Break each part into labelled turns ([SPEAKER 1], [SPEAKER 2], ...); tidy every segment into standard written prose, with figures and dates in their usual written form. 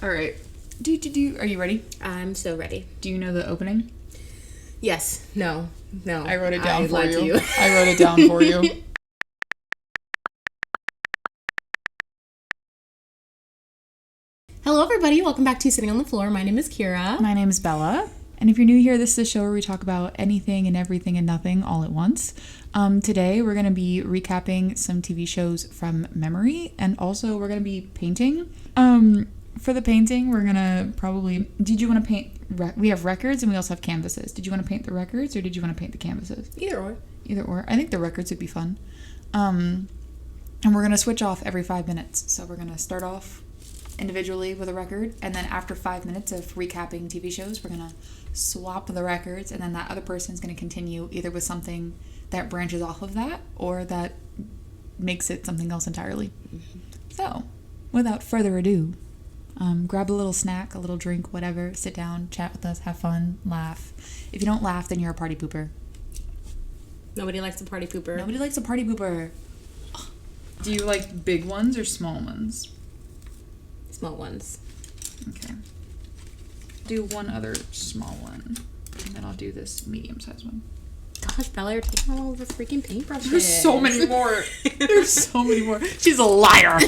[SPEAKER 1] All right. Are you ready?
[SPEAKER 2] I'm so ready.
[SPEAKER 1] Do you know the opening?
[SPEAKER 2] Yes. No.
[SPEAKER 1] I wrote it down for
[SPEAKER 2] lied
[SPEAKER 1] you.
[SPEAKER 2] to you.
[SPEAKER 1] I wrote it down for you.
[SPEAKER 2] Hello, everybody. Welcome back to Sitting on the Floor. My name is Kira.
[SPEAKER 1] My name is Bella. And if you're new here, this is a show where we talk about anything and everything and nothing all at once. Today, we're going to be recapping some TV shows from memory. And also, we're going to be painting. For the painting, we're going to probably... Did you want to paint... We have records and we also have canvases. Did you want to paint the records or did you want to paint the canvases?
[SPEAKER 2] Either or.
[SPEAKER 1] Either or. I think the records would be fun. And we're going to switch off every 5 minutes. So we're going to start off individually with a record. And then after 5 minutes of recapping TV shows, we're going to swap the records. And then that other person's going to continue either with something that branches off of that or that makes it something else entirely. Mm-hmm. So, without further ado... grab a little snack, a little drink, whatever. Sit down, chat with us, have fun, laugh. If you don't laugh, then you're a party pooper.
[SPEAKER 2] Nobody likes a party pooper.
[SPEAKER 1] Nobody likes a party pooper. Do you like big ones or small ones?
[SPEAKER 2] Small ones.
[SPEAKER 1] Okay. Do one other small one, and then I'll do this medium-sized one.
[SPEAKER 2] Gosh, Bella, you're taking all the freaking paintbrushes.
[SPEAKER 1] There's so many more. There's so many more. She's a liar.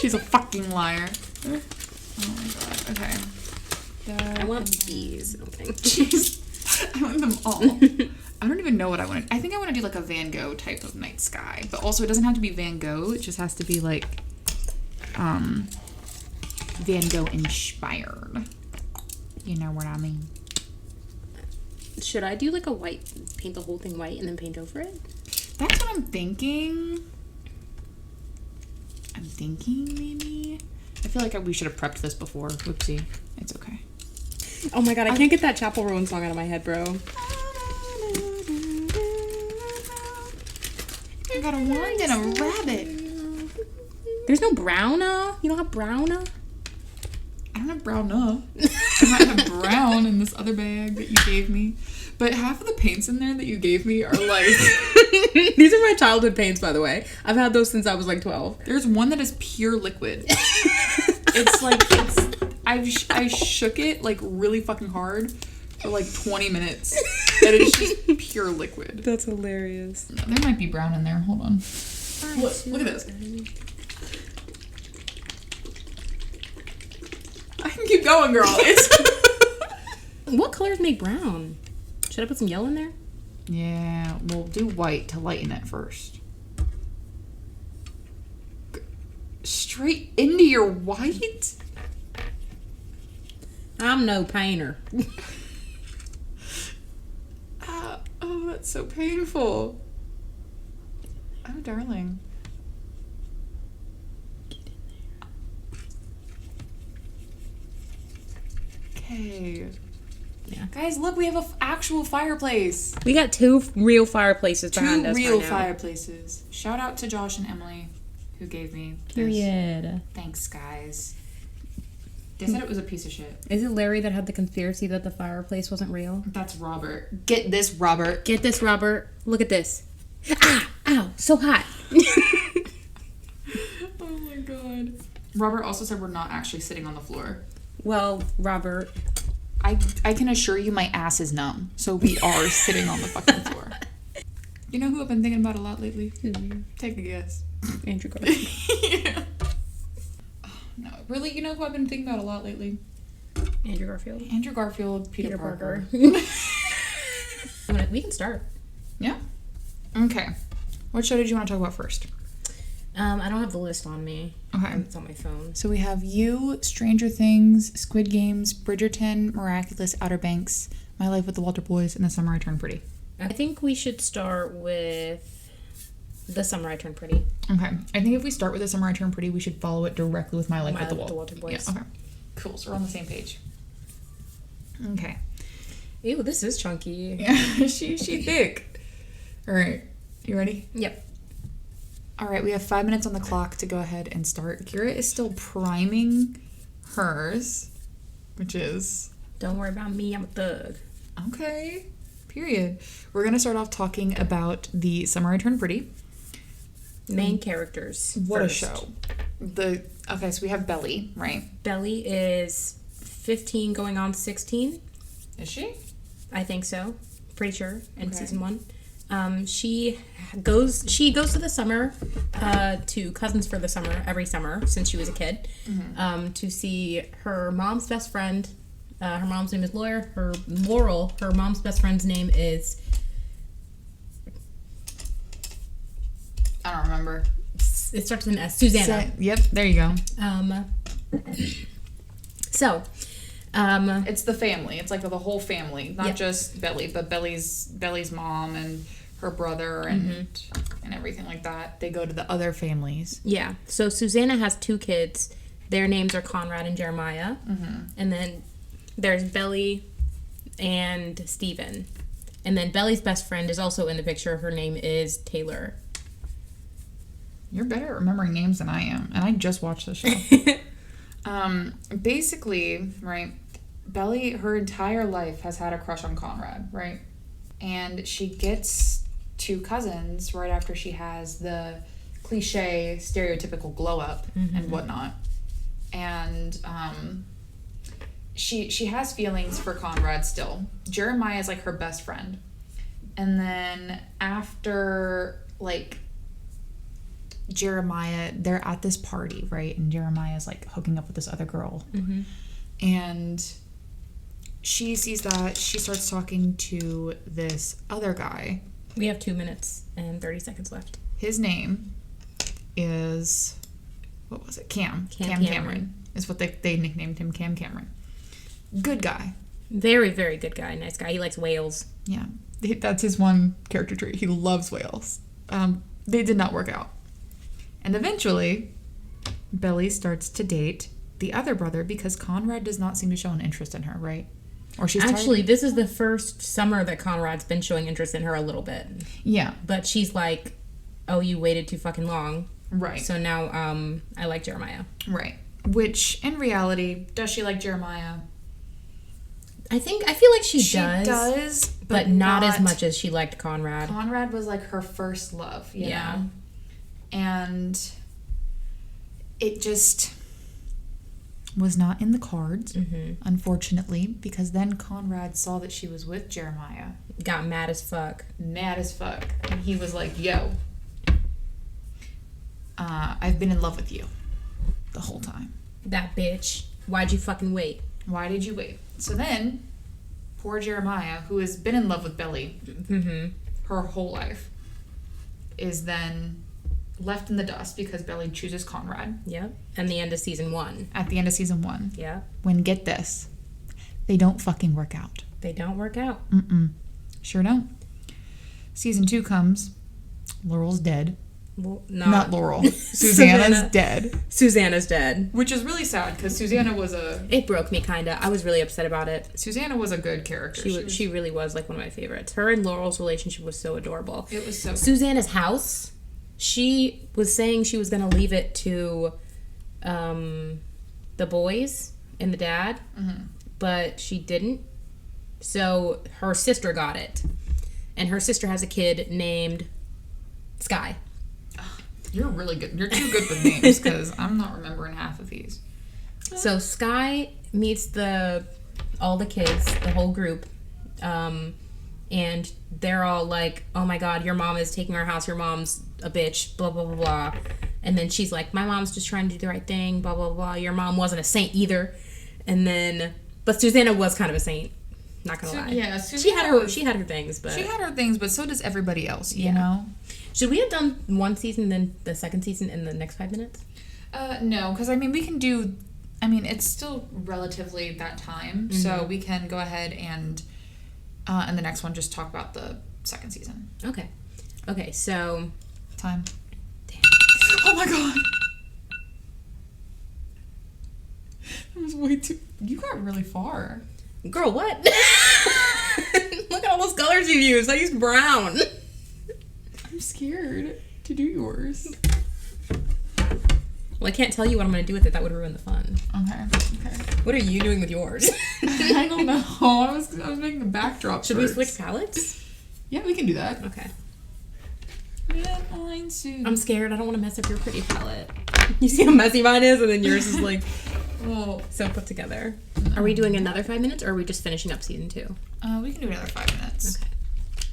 [SPEAKER 1] She's a fucking liar. Oh my god. Okay.
[SPEAKER 2] I want these. Okay.
[SPEAKER 1] Jeez. I want them all. I don't even know what I want to... I think I want to do like a Van Gogh type of night sky. But also it doesn't have to be Van Gogh. It just has to be like Van Gogh inspired. You know what I mean?
[SPEAKER 2] Should I do like a white, paint the whole thing white and then paint over it?
[SPEAKER 1] That's what I'm thinking. Maybe. I feel like we should have prepped this before. Whoopsie. It's okay.
[SPEAKER 2] Oh my god, I can't get that Chapel Roan song out of my head, bro.
[SPEAKER 1] I got a wand and a rabbit.
[SPEAKER 2] There's no browna? You don't have browna?
[SPEAKER 1] I don't have browna. I might have brown in this other bag that you gave me. But half of the paints in there that you gave me are like...
[SPEAKER 2] These are my childhood paints, by the way. I've had those since I was like 12.
[SPEAKER 1] There's one that is pure liquid. It's like, I shook it like really fucking hard for like 20 minutes. And it's just pure liquid.
[SPEAKER 2] That's hilarious.
[SPEAKER 1] There might be brown in there. Hold on. Look at this. I can keep going, girl.
[SPEAKER 2] What colors make brown? Should I put some yellow in there?
[SPEAKER 1] Yeah, we'll do white to lighten it first. Straight into your white?
[SPEAKER 2] I'm no painter.
[SPEAKER 1] Oh, that's so painful. Oh, darling. Okay.
[SPEAKER 2] Yeah.
[SPEAKER 1] Guys, look, we have an actual fireplace.
[SPEAKER 2] We got two real fireplaces behind us.
[SPEAKER 1] Two real
[SPEAKER 2] right now.
[SPEAKER 1] fireplaces. Shout out to Josh and Emily who gave me this.
[SPEAKER 2] Period.
[SPEAKER 1] Thanks, guys. They said it was a piece of shit.
[SPEAKER 2] Is it Larry that had the conspiracy that the fireplace wasn't real?
[SPEAKER 1] That's Robert. Get this, Robert.
[SPEAKER 2] Get this, Robert. Look at this. Ah! Ow! So hot.
[SPEAKER 1] Oh my god. Robert also said we're not actually sitting on the floor.
[SPEAKER 2] Well, Robert.
[SPEAKER 1] I can assure you my ass is numb, so we are sitting on the fucking floor. You know who I've been thinking about a lot lately? Take a guess.
[SPEAKER 2] Andrew Garfield.
[SPEAKER 1] Yeah. Oh, no, really, you know who I've been thinking about a lot lately?
[SPEAKER 2] Andrew Garfield.
[SPEAKER 1] Andrew Garfield, Peter Parker.
[SPEAKER 2] We can start.
[SPEAKER 1] Yeah? Okay. What show did you want to talk about first?
[SPEAKER 2] I don't have the list on me.
[SPEAKER 1] Okay.
[SPEAKER 2] It's on my phone.
[SPEAKER 1] So we have You, Stranger Things, Squid Games, Bridgerton, Miraculous, Outer Banks, My Life with the Walter Boys, and The Summer I Turned Pretty.
[SPEAKER 2] I think we should start with The Summer I Turned Pretty.
[SPEAKER 1] Okay. I think if we start with The Summer I Turned Pretty, we should follow it directly with My Life with the
[SPEAKER 2] Walter Boys.
[SPEAKER 1] Yeah, okay. Cool. So we're on the same page. Okay.
[SPEAKER 2] Ew, this is chunky.
[SPEAKER 1] Yeah, she thick. All right. You ready?
[SPEAKER 2] Yep.
[SPEAKER 1] All right, we have 5 minutes on the clock to go ahead and start. Kira is still priming hers, which is...
[SPEAKER 2] Don't worry about me, I'm a thug.
[SPEAKER 1] Okay, period. We're going to start off talking about The Summer I Turned Pretty.
[SPEAKER 2] Main characters.
[SPEAKER 1] What
[SPEAKER 2] first.
[SPEAKER 1] a show. Okay, so we have Belly, right?
[SPEAKER 2] Belly is 15 going on 16.
[SPEAKER 1] Is she?
[SPEAKER 2] I think so. Pretty sure in
[SPEAKER 1] Okay.
[SPEAKER 2] season 1. She goes to the summer, to Cousins for the summer, every summer since she was a kid, to see her mom's best friend. Her mom's name is Laurel. Her mom's best friend's name is...
[SPEAKER 1] I don't remember.
[SPEAKER 2] It starts with an S. Susanna.
[SPEAKER 1] Yep, there you go.
[SPEAKER 2] So...
[SPEAKER 1] It's the family. It's like the whole family, not just Belly, but Belly's mom and her brother and everything like that. They go to the other families.
[SPEAKER 2] Yeah. So Susanna has 2 kids. Their names are Conrad and Jeremiah. And then there's Belly and Stephen. And then Belly's best friend is also in the picture. Her name is Taylor.
[SPEAKER 1] You're better at remembering names than I am, and I just watched the show. Basically, right, Belly, her entire life has had a crush on Conrad, right? And she gets to Cousins right after she has the cliche, stereotypical glow up and whatnot. And she has feelings for Conrad still. Jeremiah is like her best friend. And then after, like, Jeremiah, they're at this party, right? And Jeremiah's like hooking up with this other girl. And she sees that. She starts talking to this other guy.
[SPEAKER 2] We have 2 minutes and 30 seconds left.
[SPEAKER 1] His name is, what was it? Cam Cameron is what they nicknamed him. Cam Cameron. Good guy.
[SPEAKER 2] Very, very good guy. Nice guy. He likes whales.
[SPEAKER 1] Yeah. That's his one character trait. He loves whales. They did not work out. And eventually, Belly starts to date the other brother because Conrad does not seem to show an interest in her, right? Or she's
[SPEAKER 2] actually, this is the first summer that Conrad's been showing interest in her a little bit.
[SPEAKER 1] Yeah.
[SPEAKER 2] But she's like, oh, you waited too fucking long.
[SPEAKER 1] Right.
[SPEAKER 2] So now I like Jeremiah.
[SPEAKER 1] Right. Which, in reality, does she like Jeremiah?
[SPEAKER 2] I feel like she does.
[SPEAKER 1] She does,
[SPEAKER 2] but not as much as she liked Conrad.
[SPEAKER 1] Conrad was like her first love, you know? And it just was not in the cards, unfortunately, because then Conrad saw that she was with Jeremiah.
[SPEAKER 2] Got mad as fuck.
[SPEAKER 1] And he was like, yo, I've been in love with you the whole time.
[SPEAKER 2] That bitch. Why'd you fucking wait?
[SPEAKER 1] Why did you wait? So then, poor Jeremiah, who has been in love with Belly her whole life, is then left in the dust because Belly chooses Conrad.
[SPEAKER 2] Yep. And the end of season 1.
[SPEAKER 1] At the end of season 1.
[SPEAKER 2] Yeah.
[SPEAKER 1] When, get this, they don't fucking work out.
[SPEAKER 2] They don't work out.
[SPEAKER 1] Sure don't. Season 2 comes. Laurel's dead.
[SPEAKER 2] Well,
[SPEAKER 1] not Laurel. Susanna's dead.
[SPEAKER 2] Susanna's dead.
[SPEAKER 1] Which is really sad because Susanna was
[SPEAKER 2] It broke me, kinda. I was really upset about it.
[SPEAKER 1] Susanna was a good character.
[SPEAKER 2] She really was like one of my favorites. Her and Laurel's relationship was so adorable.
[SPEAKER 1] It was so good.
[SPEAKER 2] Susanna's house, she was saying she was going to leave it to the boys and the dad, but she didn't. So her sister got it. And her sister has a kid named Sky.
[SPEAKER 1] You're really good. You're too good with names because I'm not remembering half of these.
[SPEAKER 2] So Sky meets all the kids, the whole group, and they're all like, oh my god, your mom is taking our house, your mom's a bitch, blah, blah, blah, blah. And then she's like, my mom's just trying to do the right thing, blah, blah, blah. Your mom wasn't a saint either. And then, but Susanna was kind of a saint. Not gonna lie.
[SPEAKER 1] Yeah,
[SPEAKER 2] she had her things, but...
[SPEAKER 1] She had her things, but so does everybody else, you know?
[SPEAKER 2] Should we have done one season, then the second season in the next 5 minutes?
[SPEAKER 1] No, because, I mean, we can do... I mean, it's still relatively that time, so we can go ahead and in the next one just talk about the second season.
[SPEAKER 2] Okay. Okay, so...
[SPEAKER 1] Time. Damn. Oh my god! That was way too... You got really far.
[SPEAKER 2] Girl, what? Look at all those colors you used. I used brown.
[SPEAKER 1] I'm scared to do yours.
[SPEAKER 2] Well, I can't tell you what I'm going to do with it. That would ruin the fun.
[SPEAKER 1] Okay.
[SPEAKER 2] What are you doing with yours?
[SPEAKER 1] I don't know. I was making the backdrop
[SPEAKER 2] Should
[SPEAKER 1] first.
[SPEAKER 2] we switch palettes?
[SPEAKER 1] Yeah, we can do that.
[SPEAKER 2] Okay.
[SPEAKER 1] Red line suit.
[SPEAKER 2] I'm scared. I don't want to mess up your pretty palette. You see how messy mine is, and then yours is like, oh, so put together. Are we doing another 5 minutes, or are we just finishing up season 2?
[SPEAKER 1] We can do another 5 minutes.
[SPEAKER 2] Okay.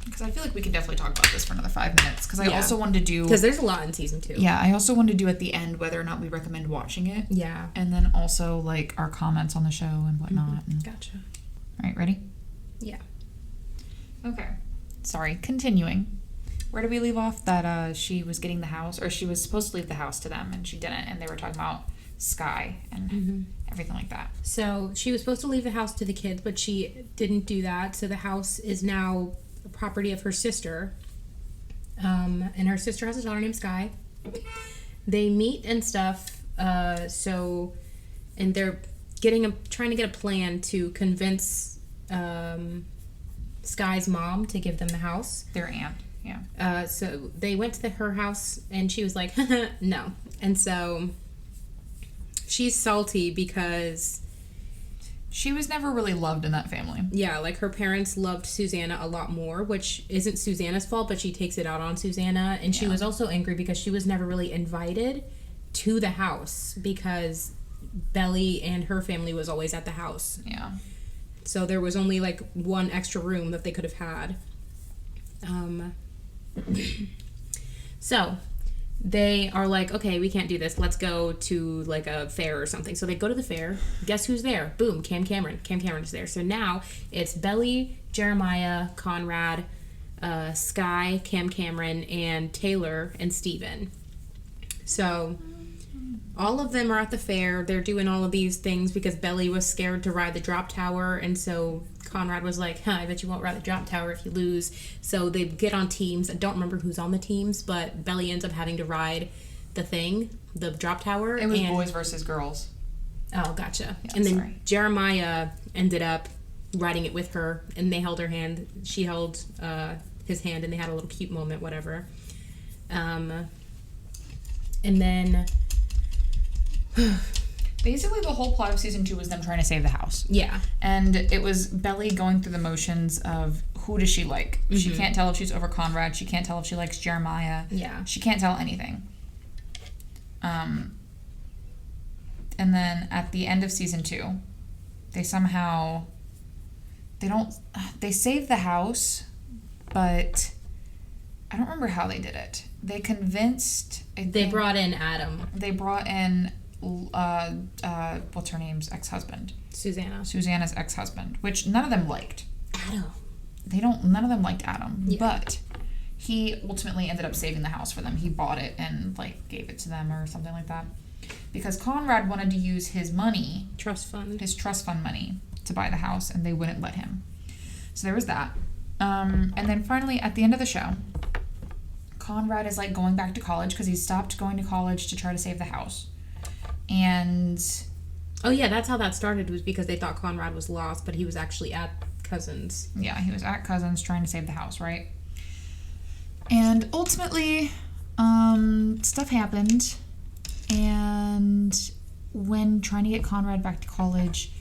[SPEAKER 1] Because I feel like we can definitely talk about this for another 5 minutes. Because I also wanted to do...
[SPEAKER 2] Because there's a lot in season 2.
[SPEAKER 1] Yeah, I also wanted to do at the end whether or not we recommend watching it.
[SPEAKER 2] Yeah.
[SPEAKER 1] And then also, like, our comments on the show and whatnot. And...
[SPEAKER 2] Gotcha.
[SPEAKER 1] All right, ready?
[SPEAKER 2] Yeah.
[SPEAKER 1] Okay. Sorry, continuing. Where did we leave off? That she was getting the house, or she was supposed to leave the house to them, and she didn't, and they were talking about Sky and everything like that.
[SPEAKER 2] So she was supposed to leave the house to the kids, but she didn't do that. So the house is now a property of her sister. And her sister has a daughter named Sky. They meet and stuff. And they're trying to get a plan to convince Sky's mom to give them the house.
[SPEAKER 1] Their aunt, yeah.
[SPEAKER 2] So they went to her house, and she was like, no. And so she's salty because
[SPEAKER 1] she was never really loved in that family.
[SPEAKER 2] Yeah, like her parents loved Susanna a lot more, which isn't Susanna's fault, but she takes it out on Susanna. And she was also angry because she was never really invited to the house because Belly and her family was always at the house.
[SPEAKER 1] Yeah.
[SPEAKER 2] So there was only like one extra room that they could have had. So they are like, okay, we can't do this. Let's go to like a fair or something. So they go to the fair. Guess who's there? Boom, Cam Cameron. Cam Cameron's there. So now it's Belly, Jeremiah, Conrad, Sky, Cam Cameron, and Taylor and Steven. So all of them are at the fair. They're doing all of these things because Belly was scared to ride the drop tower. And so Conrad was like, I bet you won't ride the drop tower if you lose. So they get on teams. I don't remember who's on the teams, but Belly ends up having to ride the drop tower.
[SPEAKER 1] It was boys versus girls.
[SPEAKER 2] Oh, gotcha.
[SPEAKER 1] Yeah,
[SPEAKER 2] and then Jeremiah ended up riding it with her, and they held her hand. She held his hand, and they had a little cute moment, whatever. And then...
[SPEAKER 1] Basically, the whole plot of season 2 was them trying to save the house.
[SPEAKER 2] Yeah.
[SPEAKER 1] And it was Belly going through the motions of who does she like. Mm-hmm. She can't tell if she's over Conrad. She can't tell if she likes Jeremiah.
[SPEAKER 2] Yeah.
[SPEAKER 1] She can't tell anything. And then at the end of season 2, they save the house, but I don't remember how they did it. They convinced...
[SPEAKER 2] They brought in Adam.
[SPEAKER 1] They brought in... what's her name's ex-husband? Susanna's ex-husband, which none of them liked.
[SPEAKER 2] Adam.
[SPEAKER 1] None of them liked Adam,
[SPEAKER 2] yeah.
[SPEAKER 1] But he ultimately ended up saving the house for them. He bought it and like gave it to them or something like that. Because Conrad wanted to use his money, his trust fund money to buy the house, and they wouldn't let him. So there was that. And then finally at the end of the show, Conrad is like going back to college because he stopped going to college to try to save the house. And
[SPEAKER 2] oh yeah, that's how that started, was because they thought Conrad was lost, but he was actually at Cousins.
[SPEAKER 1] Yeah, he was at Cousins trying to save the house, right? And ultimately, stuff happened, and when trying to get Conrad back to college,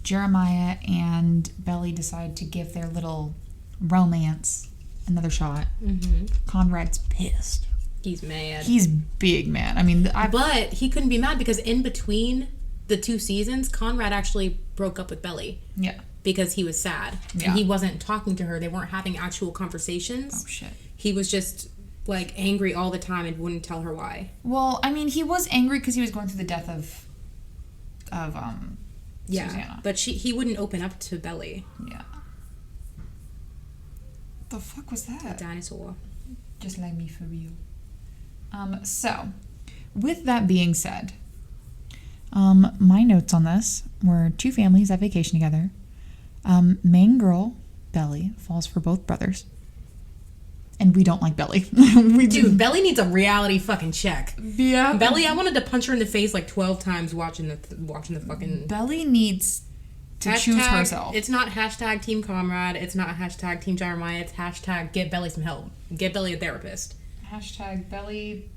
[SPEAKER 1] Jeremiah and Belly decide to give their little romance another shot. Mm-hmm. Conrad's pissed.
[SPEAKER 2] He's mad.
[SPEAKER 1] He's big mad. I mean,
[SPEAKER 2] but he couldn't be mad because in between the 2 seasons, Conrad actually broke up with Belly.
[SPEAKER 1] Yeah.
[SPEAKER 2] Because he was sad. Yeah. And he wasn't talking to her. They weren't having actual conversations.
[SPEAKER 1] Oh, shit.
[SPEAKER 2] He was just, like, angry all the time and wouldn't tell her why.
[SPEAKER 1] Well, I mean, he was angry because he was going through the death of Susanna.
[SPEAKER 2] But he wouldn't open up to Belly.
[SPEAKER 1] Yeah. The fuck was that?
[SPEAKER 2] A dinosaur.
[SPEAKER 1] Just like me for real. So, with that being said, my notes on this were 2 families at vacation together. Main girl, Belly, falls for both brothers. And we don't like Belly.
[SPEAKER 2] Dude, Belly needs a reality fucking check.
[SPEAKER 1] Yeah.
[SPEAKER 2] Belly, I wanted to punch her in the face like 12 times watching the fucking...
[SPEAKER 1] Belly needs to choose herself.
[SPEAKER 2] It's not hashtag Team Comrade. It's not hashtag Team Jeremiah. It's hashtag get Belly some help. Get Belly a therapist.
[SPEAKER 1] Hashtag Belly.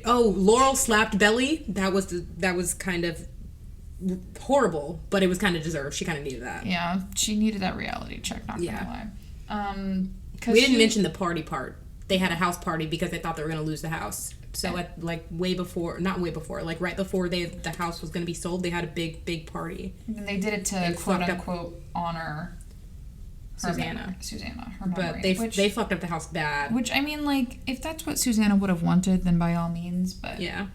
[SPEAKER 2] Oh, Laurel slapped Belly. That was kind of horrible, but it was kind of deserved. She kind of needed that.
[SPEAKER 1] Yeah, she needed that reality check, not gonna lie.
[SPEAKER 2] We didn't mention the party part. They had a house party because they thought they were going to lose the house. So at like not way before, like right before the house was going to be sold, they had a big party.
[SPEAKER 1] And they did it to quote unquote honor
[SPEAKER 2] Susanna,
[SPEAKER 1] her memory.
[SPEAKER 2] But they fucked up the house bad.
[SPEAKER 1] Which, I mean, like, if that's what Susanna would have wanted, then by all means, but...
[SPEAKER 2] Yeah.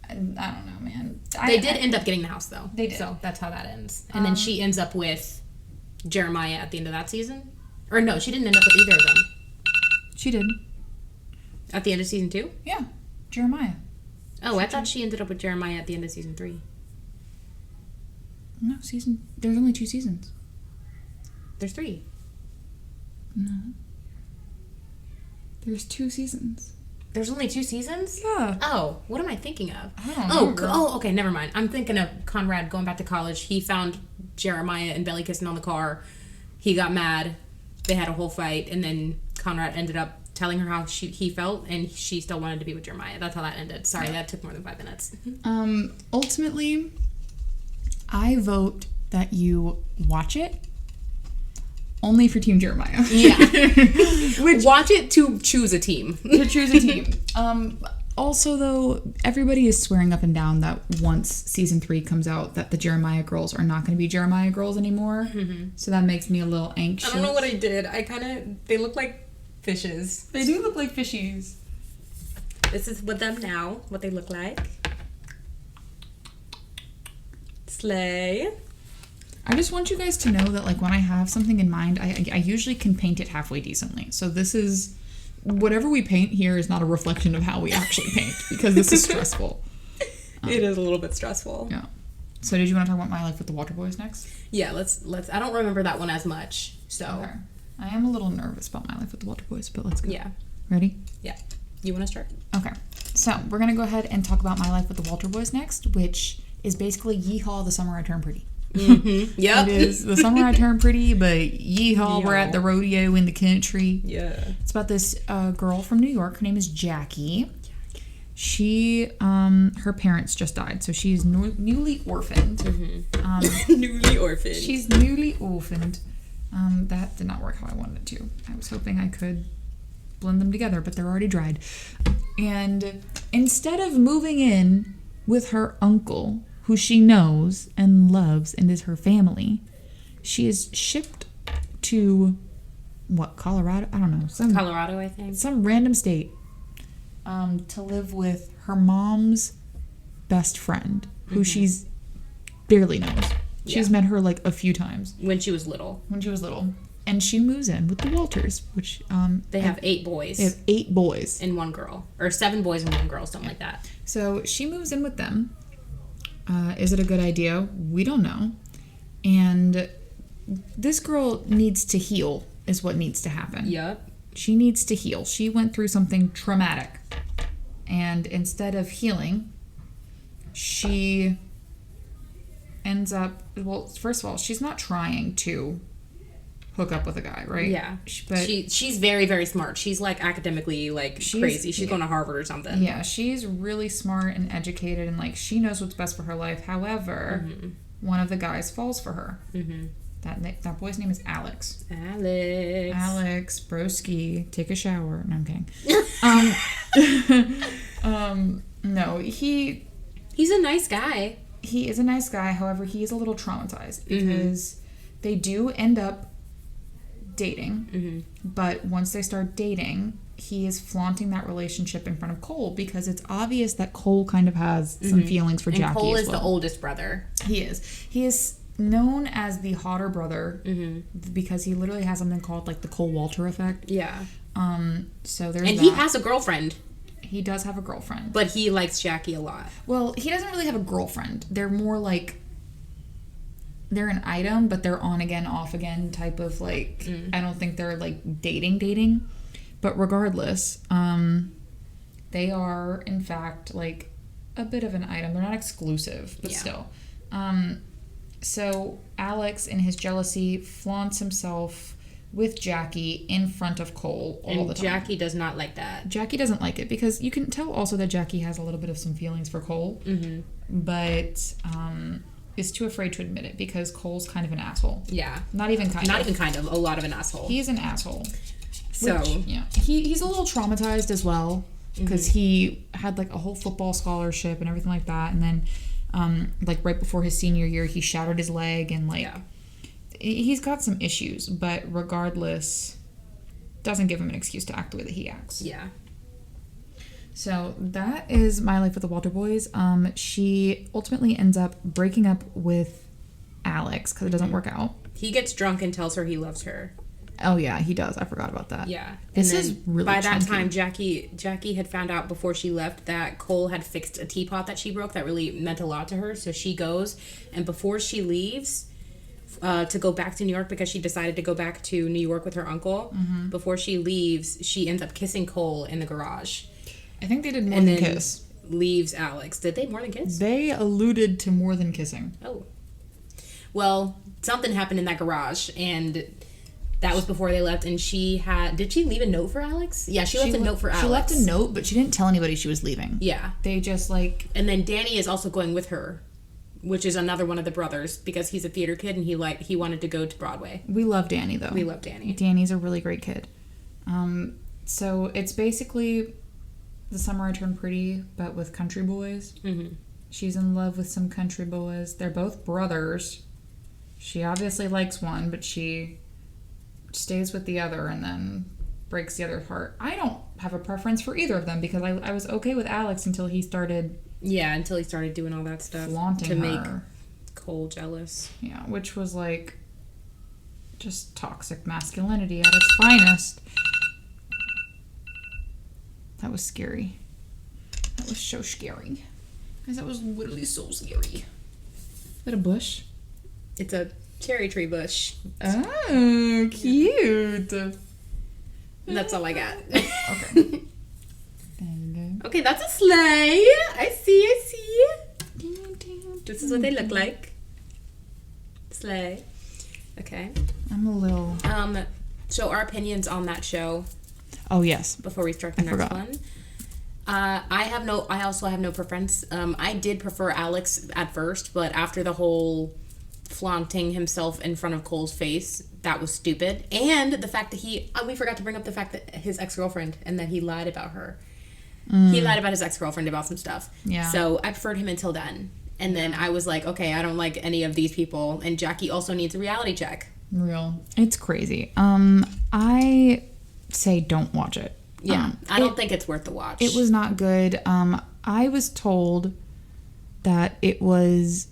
[SPEAKER 1] I don't know, man.
[SPEAKER 2] They did end up getting the house, though.
[SPEAKER 1] They did.
[SPEAKER 2] So that's how that ends. And then she ends up with Jeremiah at the end of that season. Or no, she didn't end up with either of them.
[SPEAKER 1] She did.
[SPEAKER 2] At the end of season 2?
[SPEAKER 1] Yeah. Jeremiah.
[SPEAKER 2] Oh, I thought she ended up with Jeremiah at the end of season 3.
[SPEAKER 1] No, there's only 2 seasons.
[SPEAKER 2] There's 3.
[SPEAKER 1] No. There's 2 seasons.
[SPEAKER 2] There's only 2 seasons?
[SPEAKER 1] Yeah.
[SPEAKER 2] Oh, what am I thinking of?
[SPEAKER 1] I don't know.
[SPEAKER 2] Okay, never mind. I'm thinking of Conrad going back to college. He found Jeremiah and belly kissing on the car. He got mad. They had a whole fight, and then Conrad ended up telling her how he felt, and she still wanted to be with Jeremiah. That's how that ended. Sorry, that took more than 5 minutes.
[SPEAKER 1] Ultimately, I vote that you watch it only for Team Jeremiah.
[SPEAKER 2] Yeah. Watch it to choose a team. Also, though, everybody is swearing up and down that once season 3 comes out, that the Jeremiah girls are not going to be Jeremiah girls anymore. Mm-hmm. So that makes me a little anxious. I don't know what I did. They look like fishes.
[SPEAKER 1] They do look like fishies.
[SPEAKER 2] This is with them now, what they look like. Slay.
[SPEAKER 1] I just want you guys to know that, like, when I have something in mind, I usually can paint it halfway decently. So this is... Whatever we paint here is not a reflection of how we actually paint, because this is stressful.
[SPEAKER 2] It is a little bit stressful.
[SPEAKER 1] Yeah. So did you want to talk about My Life with the Walter Boys next?
[SPEAKER 2] Yeah, let's. I don't remember that one as much, so...
[SPEAKER 1] Okay. I am a little nervous about My Life with the Walter Boys, but let's go.
[SPEAKER 2] Yeah.
[SPEAKER 1] Ready?
[SPEAKER 2] Yeah. You want to start?
[SPEAKER 1] Okay. So we're going to go ahead and talk about My Life with the Walter Boys next, which is basically Yeehaw, the Summer I Turned Pretty.
[SPEAKER 2] Mm-hmm. Yep.
[SPEAKER 1] It is the summer I turned pretty, but yeehaw, we're at the rodeo in the country.
[SPEAKER 2] Yeah.
[SPEAKER 1] It's about this girl from New York. Her name is Jackie. She, her parents just died, so she's newly orphaned.
[SPEAKER 2] Mm-hmm. Newly orphaned.
[SPEAKER 1] She's newly orphaned. That did not work how I wanted it to. I was hoping I could blend them together, but they're already dried. And instead of moving in with her uncle, who she knows and loves and is her family, she is shipped to, Colorado? I don't know.
[SPEAKER 2] Colorado, I think.
[SPEAKER 1] Some random state to live with her mom's best friend, who she's barely knows. She's met her like a few times.
[SPEAKER 2] When she was little.
[SPEAKER 1] And she moves in with the Walters, which...
[SPEAKER 2] they have 8 boys.
[SPEAKER 1] They have 8 boys.
[SPEAKER 2] And 1 girl. Or 7 boys and 1 girl, something like that.
[SPEAKER 1] So she moves in with them. Is it a good idea? We don't know. And this girl needs to heal, is what needs to happen.
[SPEAKER 2] Yep.
[SPEAKER 1] She needs to heal. She went through something traumatic. And instead of healing, she ends up... Well, first of all, she's not trying to hook up with a guy, right?
[SPEAKER 2] Yeah. But she's very, very smart. She's, like, academically, like, crazy. She's going to Harvard or something.
[SPEAKER 1] Yeah, she's really smart and educated, and, like, she knows what's best for her life. However, one of the guys falls for her. Mm-hmm. That boy's name is Alex. Alex, broski, take a shower. No, I'm kidding. No, he's
[SPEAKER 2] a nice guy.
[SPEAKER 1] He is a nice guy. However, he is a little traumatized because they do end up dating, but once they start dating, he is flaunting that relationship in front of Cole because it's obvious that Cole kind of has some feelings for Jackie as well.
[SPEAKER 2] Cole is the oldest brother.
[SPEAKER 1] He is known as the hotter brother because he literally has something called like the Cole Walter effect.
[SPEAKER 2] Yeah.
[SPEAKER 1] So there's
[SPEAKER 2] and he has a girlfriend.
[SPEAKER 1] He does have a girlfriend,
[SPEAKER 2] but he likes Jackie a lot.
[SPEAKER 1] Well, he doesn't really have a girlfriend. They're more like they're an item, but they're on again, off again type of like. I don't think they're like dating. But regardless, they are in fact like a bit of an item. They're not exclusive, but still. So Alex, in his jealousy, flaunts himself with Jackie in front of Cole all the time.
[SPEAKER 2] Jackie does not like that.
[SPEAKER 1] Jackie doesn't like it because you can tell also that Jackie has a little bit of some feelings for Cole, but is too afraid to admit it because Cole's kind of an asshole.
[SPEAKER 2] Yeah.
[SPEAKER 1] Not even kind of.
[SPEAKER 2] A lot of an asshole.
[SPEAKER 1] He's an asshole.
[SPEAKER 2] So.
[SPEAKER 1] Which, yeah. He's a little traumatized as well. because he had like a whole football scholarship and everything like that, and then like right before his senior year he shattered his leg, and like he's got some issues, but regardless doesn't give him an excuse to act the way that he acts.
[SPEAKER 2] Yeah.
[SPEAKER 1] So that is my life with the Walter Boys. She ultimately ends up breaking up with Alex because it doesn't work out.
[SPEAKER 2] He gets drunk and tells her he loves her.
[SPEAKER 1] Oh yeah, he does. I forgot about that.
[SPEAKER 2] Yeah.
[SPEAKER 1] This is really
[SPEAKER 2] by
[SPEAKER 1] chunky.
[SPEAKER 2] that time Jackie had found out before she left that Cole had fixed a teapot that she broke that really meant a lot to her. So she goes, and before she leaves to go back to New York, because she decided to go back to New York with her uncle, before she leaves, she ends up kissing Cole in the garage.
[SPEAKER 1] I think they did more than kiss.
[SPEAKER 2] Leaves Alex. Did they more than kiss?
[SPEAKER 1] They alluded to more than kissing.
[SPEAKER 2] Oh. Well, something happened in that garage, and that was before they left, and did she leave a note for Alex? Yeah, she left a note for Alex.
[SPEAKER 1] She left a note, but she didn't tell anybody she was leaving.
[SPEAKER 2] Yeah.
[SPEAKER 1] They just like...
[SPEAKER 2] And then Danny is also going with her, which is another one of the brothers, because he's a theater kid, and he wanted to go to Broadway.
[SPEAKER 1] We love Danny, though.
[SPEAKER 2] We love Danny.
[SPEAKER 1] Danny's a really great kid. So it's basically The Summer I Turned Pretty, but with country boys. Mm-hmm. She's in love with some country boys. They're both brothers. She obviously likes one, but she stays with the other and then breaks the other's heart. I don't have a preference for either of them, because I was okay with Alex until he started...
[SPEAKER 2] Yeah, until he started doing all that stuff.
[SPEAKER 1] Flaunting
[SPEAKER 2] to
[SPEAKER 1] her.
[SPEAKER 2] make Cole jealous.
[SPEAKER 1] Yeah, which was like just toxic masculinity at its finest. That was scary. That was so scary. Guys, that was literally so scary. Is that a bush?
[SPEAKER 2] It's a cherry tree bush.
[SPEAKER 1] Oh, cute.
[SPEAKER 2] That's all I got.
[SPEAKER 1] Okay.
[SPEAKER 2] Okay, that's a sleigh. I see. This is what they look like. Sleigh. Okay.
[SPEAKER 1] I'm a little...
[SPEAKER 2] So our opinions on that show.
[SPEAKER 1] Oh, yes.
[SPEAKER 2] Before we start the next one. I also have no preference. I did prefer Alex at first, but after the whole flaunting himself in front of Cole's face, that was stupid. And the fact that we forgot to bring up the fact that his ex-girlfriend, and that he lied about her. He lied about his ex-girlfriend about some stuff. Yeah. So I preferred him until then. And then I was like, okay, I don't like any of these people. And Jackie also needs a reality check.
[SPEAKER 1] Real. It's crazy. I say don't watch it.
[SPEAKER 2] Yeah. I don't think it's worth the watch.
[SPEAKER 1] It was not good. I was told that it was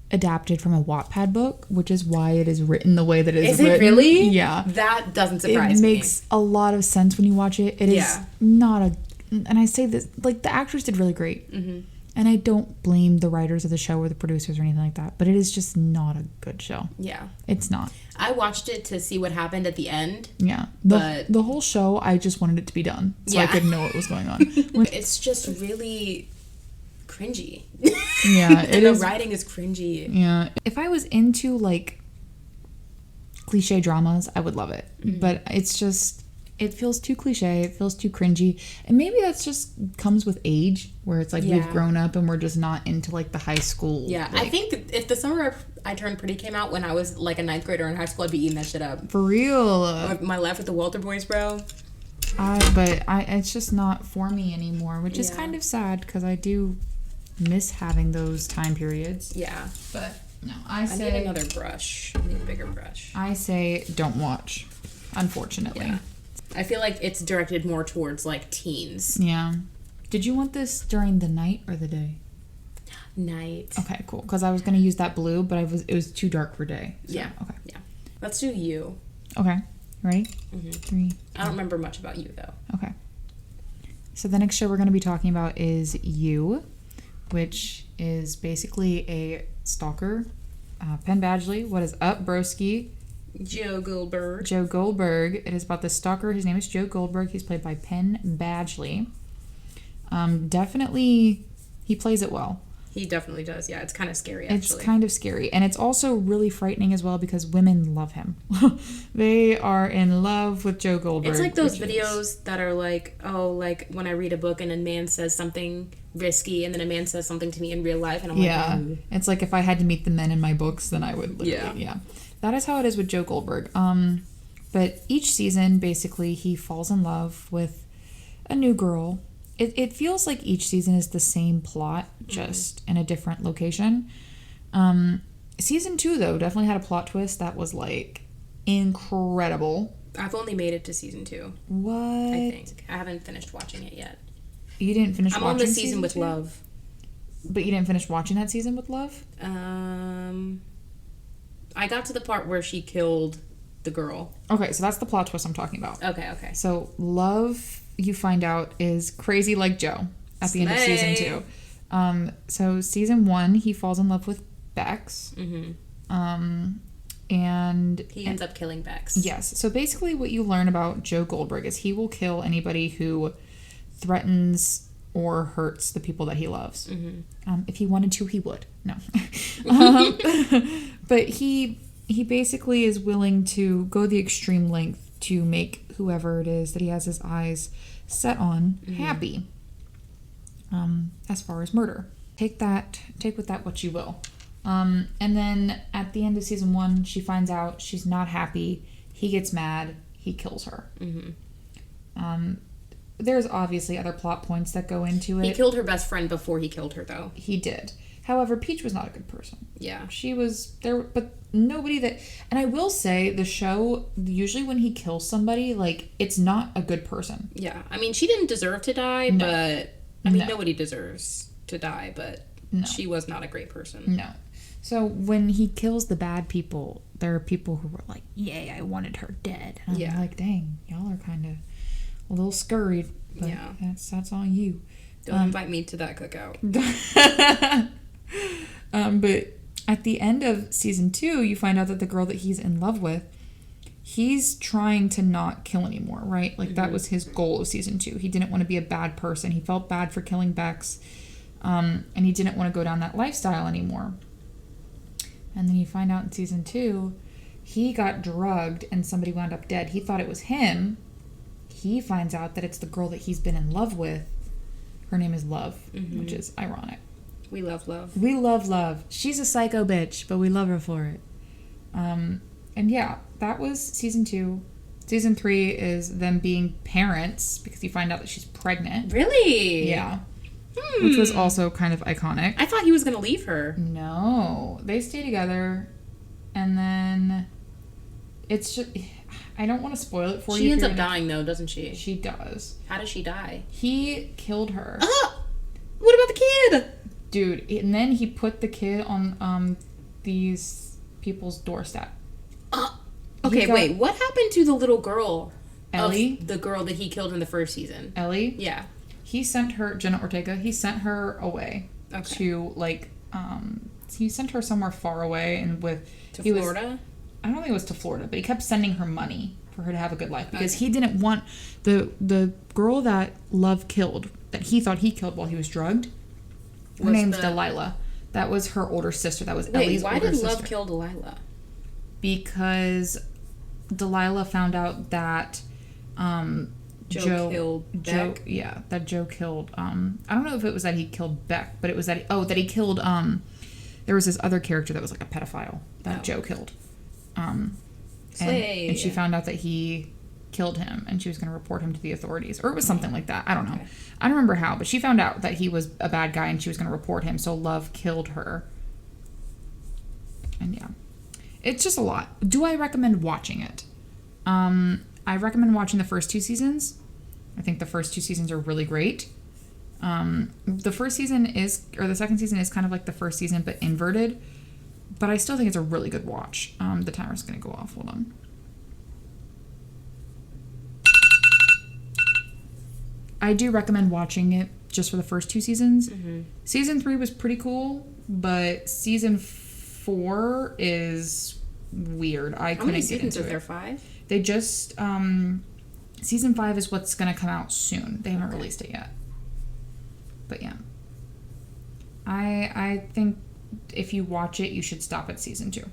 [SPEAKER 1] adapted from a Wattpad book, which is why it is written the way that it is written.
[SPEAKER 2] Is it really?
[SPEAKER 1] Yeah.
[SPEAKER 2] That doesn't surprise me.
[SPEAKER 1] It makes a lot of sense when you watch it. It is not a... And I say this, like, the actors did really great. Mm-hmm. And I don't blame the writers of the show or the producers or anything like that. But it is just not a good show. Yeah. It's not.
[SPEAKER 2] I watched it to see what happened at the end.
[SPEAKER 1] Yeah. The whole show, I just wanted it to be done. So I could know what was going on.
[SPEAKER 2] It's just really cringy.
[SPEAKER 1] Yeah.
[SPEAKER 2] The writing is cringy.
[SPEAKER 1] Yeah. If I was into, like, cliche dramas, I would love it. Mm-hmm. But it's just... It feels too cliche. It feels too cringy. And maybe that's just comes with age, where it's like we've grown up and we're just not into like the high school.
[SPEAKER 2] Yeah,
[SPEAKER 1] like,
[SPEAKER 2] I think if The Summer I Turned Pretty came out when I was like a 9th grader in high school, I'd be eating that shit up.
[SPEAKER 1] For real.
[SPEAKER 2] My life with the Walter Boys, bro.
[SPEAKER 1] It's just not for me anymore, which is kind of sad because I do miss having those time periods. Yeah. But no, I say...
[SPEAKER 2] need another brush. I need a bigger brush.
[SPEAKER 1] I say don't watch, unfortunately.
[SPEAKER 2] Yeah. I feel like it's directed more towards, like, teens.
[SPEAKER 1] Yeah. Did you want this during the night or the day?
[SPEAKER 2] Night.
[SPEAKER 1] Okay, cool. Because I was going to use that blue, but it was too dark for day. So,
[SPEAKER 2] yeah. Okay. Yeah. Let's do you.
[SPEAKER 1] Okay. Ready?
[SPEAKER 2] Mm-hmm.
[SPEAKER 1] 3.
[SPEAKER 2] I don't remember much about you, though.
[SPEAKER 1] Okay. So the next show we're going to be talking about is You, which is basically a stalker. Penn Badgley, what is up, broski?
[SPEAKER 2] Joe Goldberg.
[SPEAKER 1] It is about the stalker. His name is Joe Goldberg. He's played by Penn Badgley. Definitely, he plays it well.
[SPEAKER 2] He definitely does. Yeah, it's kind of scary, actually.
[SPEAKER 1] It's kind of scary. And it's also really frightening as well because women love him. They are in love with Joe Goldberg.
[SPEAKER 2] It's like those videos that are like, like when I read a book and a man says something risky and then a man says something to me in real life and I'm like, ooh.
[SPEAKER 1] It's like if I had to meet the men in my books, then I would literally, yeah. That is how it is with Joe Goldberg. But each season, basically, he falls in love with a new girl. it feels like each season is the same plot, just in a different location. Season 2, though, definitely had a plot twist that was, like, incredible.
[SPEAKER 2] I've only made it to season 2.
[SPEAKER 1] What?
[SPEAKER 2] I think. I haven't finished watching it yet.
[SPEAKER 1] You didn't finish watching
[SPEAKER 2] I'm on the season with
[SPEAKER 1] 2?
[SPEAKER 2] Love.
[SPEAKER 1] But you didn't finish watching that season with Love?
[SPEAKER 2] I got to the part where she killed the girl.
[SPEAKER 1] Okay, so that's the plot twist I'm talking about.
[SPEAKER 2] Okay.
[SPEAKER 1] So Love, you find out, is crazy like Joe at the end of season 2. So season 1, he falls in love with Bex. And
[SPEAKER 2] he ends up killing Bex.
[SPEAKER 1] Yes. So basically what you learn about Joe Goldberg is he will kill anybody who threatens or hurts the people that he loves. If he wanted to, he would. No. But he basically is willing to go the extreme length to make whoever it is that he has his eyes set on happy. As far as murder. Take with that what you will. And then at the end of season 1, she finds out she's not happy. He gets mad. He kills her. There's obviously other plot points that go into it.
[SPEAKER 2] He killed her best friend before he killed her, though.
[SPEAKER 1] He did. However, Peach was not a good person.
[SPEAKER 2] Yeah.
[SPEAKER 1] She was there, but nobody that... And I will say, the show, usually when he kills somebody, like, it's not a good person.
[SPEAKER 2] Yeah. I mean, she didn't deserve to die, but... I mean, nobody deserves to die, but she was not a great person.
[SPEAKER 1] No. So when he kills the bad people, there are people who were like, yay, I wanted her dead. And I'm like, dang, y'all are kind of a little scurried. But that's on you.
[SPEAKER 2] Don't invite me to that cookout.
[SPEAKER 1] But at the end of season 2, you find out that the girl that he's in love with, he's trying to not kill anymore, right? Like, that was his goal of season 2. He didn't want to be a bad person. He felt bad for killing Bex. And he didn't want to go down that lifestyle anymore. And then you find out in season 2, he got drugged and somebody wound up dead. He thought it was him. He finds out that it's the girl that he's been in love with. Her name is Love, which is ironic.
[SPEAKER 2] We love Love.
[SPEAKER 1] We love Love. She's a psycho bitch, but we love her for it. And yeah, that was season 2. Season 3 is them being parents because you find out that she's pregnant.
[SPEAKER 2] Really?
[SPEAKER 1] Yeah. Which was also kind of iconic.
[SPEAKER 2] I thought he was going to leave her.
[SPEAKER 1] No. They stay together. And then it's just... I don't want to spoil it for you.
[SPEAKER 2] She ends up dying, though, doesn't she?
[SPEAKER 1] She does.
[SPEAKER 2] How does she die?
[SPEAKER 1] He killed her.
[SPEAKER 2] What about the kid?
[SPEAKER 1] Dude, and then he put the kid on these people's doorstep.
[SPEAKER 2] Okay, wait. What happened to the little girl?
[SPEAKER 1] Ellie?
[SPEAKER 2] The girl that he killed in the first season.
[SPEAKER 1] Ellie?
[SPEAKER 2] Yeah.
[SPEAKER 1] He sent her, Jenna Ortega, he sent her away to, like, he sent her somewhere far away and with...
[SPEAKER 2] To Florida?
[SPEAKER 1] I don't think it was to Florida, but he kept sending her money for her to have a good life because he didn't want the girl that Love killed, that he thought he killed while he was drugged. Her name's Delilah. That was her older sister. That was Ellie's older sister.
[SPEAKER 2] Why did Love kill Delilah?
[SPEAKER 1] Because Delilah found out that
[SPEAKER 2] Joe killed Beck.
[SPEAKER 1] That Joe killed. I don't know if it was that he killed Beck, but it was that he killed. There was this other character that was like a pedophile that Joe killed. And she found out that he killed him, and she was going to report him to the authorities, or it was something like that. I don't know. I don't remember how, but she found out that he was a bad guy, and she was going to report him. So Love killed her. And yeah, it's just a lot. Do I recommend watching it? I recommend watching the first 2 seasons. I think the first 2 seasons are really great. The second season is kind of like the first season, but inverted. But I still think it's a really good watch. The timer's going to go off. Hold on. I do recommend watching it just for the first 2 seasons. Season 3 was pretty cool, but season 4 is weird. I couldn't get into it. How many seasons are
[SPEAKER 2] there? 5?
[SPEAKER 1] They just... season 5 is what's going to come out soon. They haven't released it yet. But yeah. I think if you watch it, you should stop at season 2.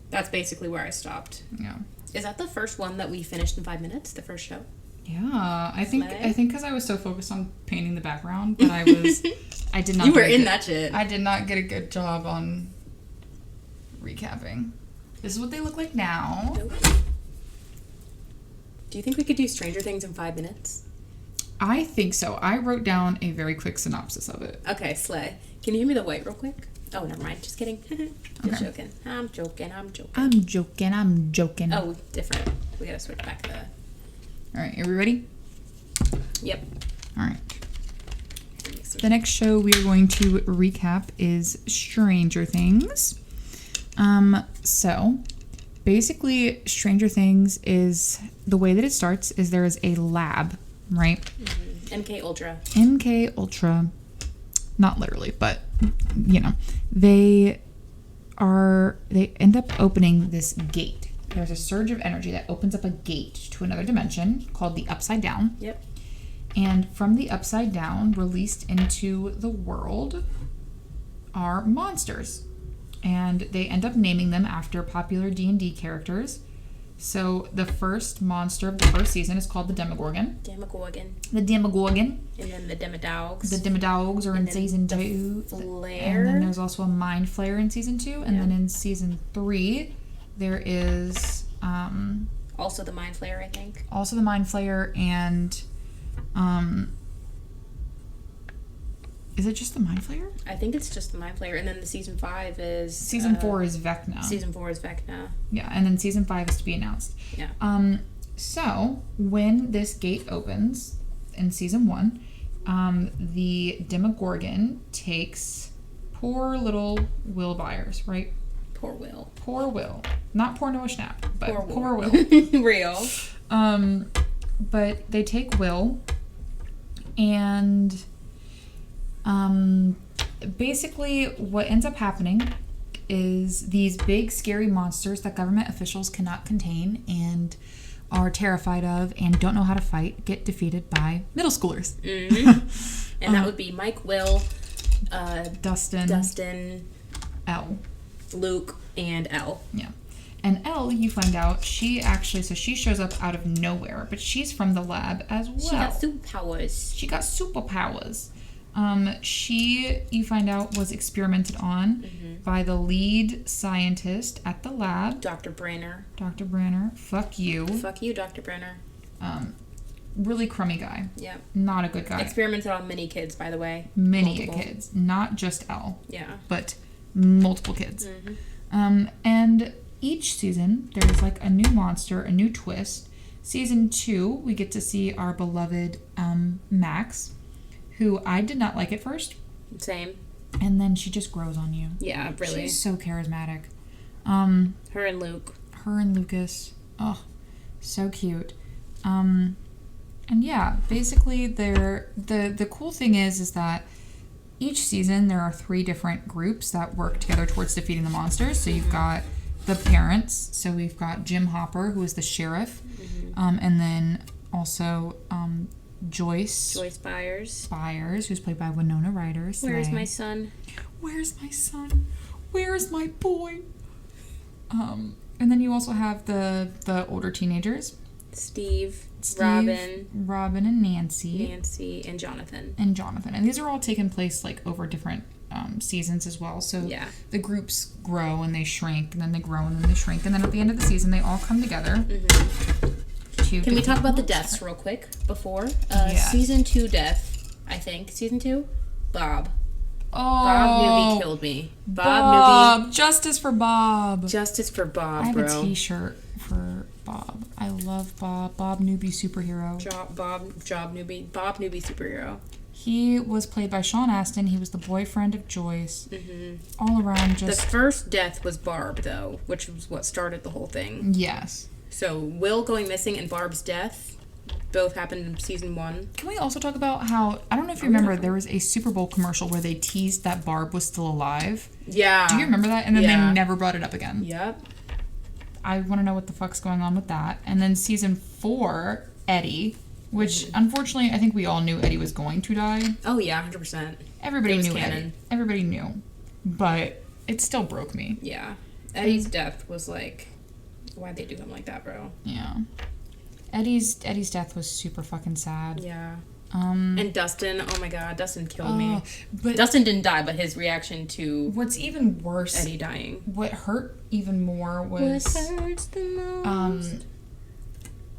[SPEAKER 2] That's basically where I stopped.
[SPEAKER 1] Yeah.
[SPEAKER 2] Is that the first one that we finished in 5 minutes? The first show?
[SPEAKER 1] Yeah, I think because I was so focused on painting the background that I did not.
[SPEAKER 2] You were in that shit.
[SPEAKER 1] I did not get a good job on recapping. This is what they look like now.
[SPEAKER 2] Do you think we could do Stranger Things in 5 minutes?
[SPEAKER 1] I think so. I wrote down a very quick synopsis of it.
[SPEAKER 2] Okay, slay. Can you give me the white real quick? Oh, never mind. Just kidding. Just joking. I'm joking. Oh, different. We gotta switch back the...
[SPEAKER 1] All right, are we ready?
[SPEAKER 2] Yep.
[SPEAKER 1] All right. The next show we are going to recap is Stranger Things. So basically Stranger Things is, the way that it starts is there is a lab, right?
[SPEAKER 2] Mm-hmm.
[SPEAKER 1] MK Ultra, not literally, but you know, they end up opening this gate. There's a surge of energy that opens up a gate to another dimension called the Upside Down.
[SPEAKER 2] Yep.
[SPEAKER 1] And from the Upside Down, released into the world, are monsters. And they end up naming them after popular D&D characters. So the first monster of the first season is called the Demogorgon. The Demogorgon.
[SPEAKER 2] And then the Demodogs.
[SPEAKER 1] The Demodogs are in season 2.
[SPEAKER 2] Flare.
[SPEAKER 1] And then there's also a Mind Flayer in season 2. And then in season 3, there is...
[SPEAKER 2] also the Mind Flayer, I think.
[SPEAKER 1] Also the Mind Flayer and... is it just the Mind Flayer?
[SPEAKER 2] I think it's just the Mind Flayer. And then the season 5 is...
[SPEAKER 1] Season 4 is Vecna.
[SPEAKER 2] Season 4 is Vecna.
[SPEAKER 1] Yeah, and then season 5 is to be announced.
[SPEAKER 2] Yeah.
[SPEAKER 1] So, when this gate opens in season 1, the Demogorgon takes poor little Will Byers, right?
[SPEAKER 2] Poor Will.
[SPEAKER 1] Poor Will. Not poor Noah Schnapp, but poor Will.
[SPEAKER 2] Real.
[SPEAKER 1] But they take Will and... basically what ends up happening is these big scary monsters that government officials cannot contain and are terrified of and don't know how to fight get defeated by middle schoolers.
[SPEAKER 2] Mm-hmm. And that would be Mike, Will,
[SPEAKER 1] Dustin, Elle,
[SPEAKER 2] Luke, and Elle.
[SPEAKER 1] Yeah. And Elle, you find out, she shows up out of nowhere, but she's from the lab as well.
[SPEAKER 2] She got superpowers.
[SPEAKER 1] You find out, was experimented on by the lead scientist at the lab.
[SPEAKER 2] Dr. Branner.
[SPEAKER 1] Fuck you.
[SPEAKER 2] Fuck you, Dr. Branner.
[SPEAKER 1] Really crummy guy.
[SPEAKER 2] Yeah.
[SPEAKER 1] Not a good guy.
[SPEAKER 2] Experimented on many kids, by the way.
[SPEAKER 1] Many kids. Not just Elle.
[SPEAKER 2] Yeah.
[SPEAKER 1] But multiple kids. Mm-hmm. And each season, there's like a new monster, a new twist. Season 2, we get to see our beloved Max, who I did not like at first.
[SPEAKER 2] Same.
[SPEAKER 1] And then she just grows on you.
[SPEAKER 2] Yeah, really.
[SPEAKER 1] She's so charismatic.
[SPEAKER 2] Her and Luke.
[SPEAKER 1] Her and Lucas. Oh, so cute. And yeah, basically the cool thing is that each season there are 3 different groups that work together towards defeating the monsters. So you've got the parents. So we've got Jim Hopper, who is the sheriff. And then also Joyce Byers, who's played by Winona Ryder.
[SPEAKER 2] Where's my son?
[SPEAKER 1] Where's my boy? And then you also have the older teenagers. Steve, Robin and Nancy,
[SPEAKER 2] and Jonathan.
[SPEAKER 1] And these are all taking place like over different seasons as well. So the groups grow and they shrink, and then they grow and then they shrink, and then at the end of the season they all come together.
[SPEAKER 2] Can we talk about the deaths real quick before? Season 2 death, I think. Season 2? Bob.
[SPEAKER 1] Oh.
[SPEAKER 2] Bob Newby killed me.
[SPEAKER 1] Bob Newby. Justice for Bob.
[SPEAKER 2] Justice for Bob,
[SPEAKER 1] I have
[SPEAKER 2] bro.
[SPEAKER 1] a t-shirt for Bob. I love Bob. Bob Newby superhero.
[SPEAKER 2] Bob Newby superhero.
[SPEAKER 1] He was played by Sean Astin. He was the boyfriend of Joyce. All around just...
[SPEAKER 2] The first death was Barb, though, which was what started the whole thing.
[SPEAKER 1] Yes.
[SPEAKER 2] So, Will going missing and Barb's death both happened in season 1.
[SPEAKER 1] Can we also talk about how, I don't know if you remember, there was a Super Bowl commercial where they teased that Barb was still alive?
[SPEAKER 2] Yeah.
[SPEAKER 1] Do you remember that? And then they never brought it up again.
[SPEAKER 2] Yep.
[SPEAKER 1] I want to know what the fuck's going on with that. And then season 4, Eddie, which unfortunately I think we all knew Eddie was going to die.
[SPEAKER 2] Oh yeah, 100%.
[SPEAKER 1] Everybody knew Eddie. Everybody knew. But it still broke me.
[SPEAKER 2] Yeah. Eddie's death was like... Why'd they do him like that, bro?
[SPEAKER 1] Yeah. Eddie's death was super fucking sad.
[SPEAKER 2] Yeah. And Dustin, oh my god, Dustin killed me. But Dustin didn't die, but his reaction to
[SPEAKER 1] what's even worse,
[SPEAKER 2] Eddie dying.
[SPEAKER 1] What hurt even more was
[SPEAKER 2] what hurts the most.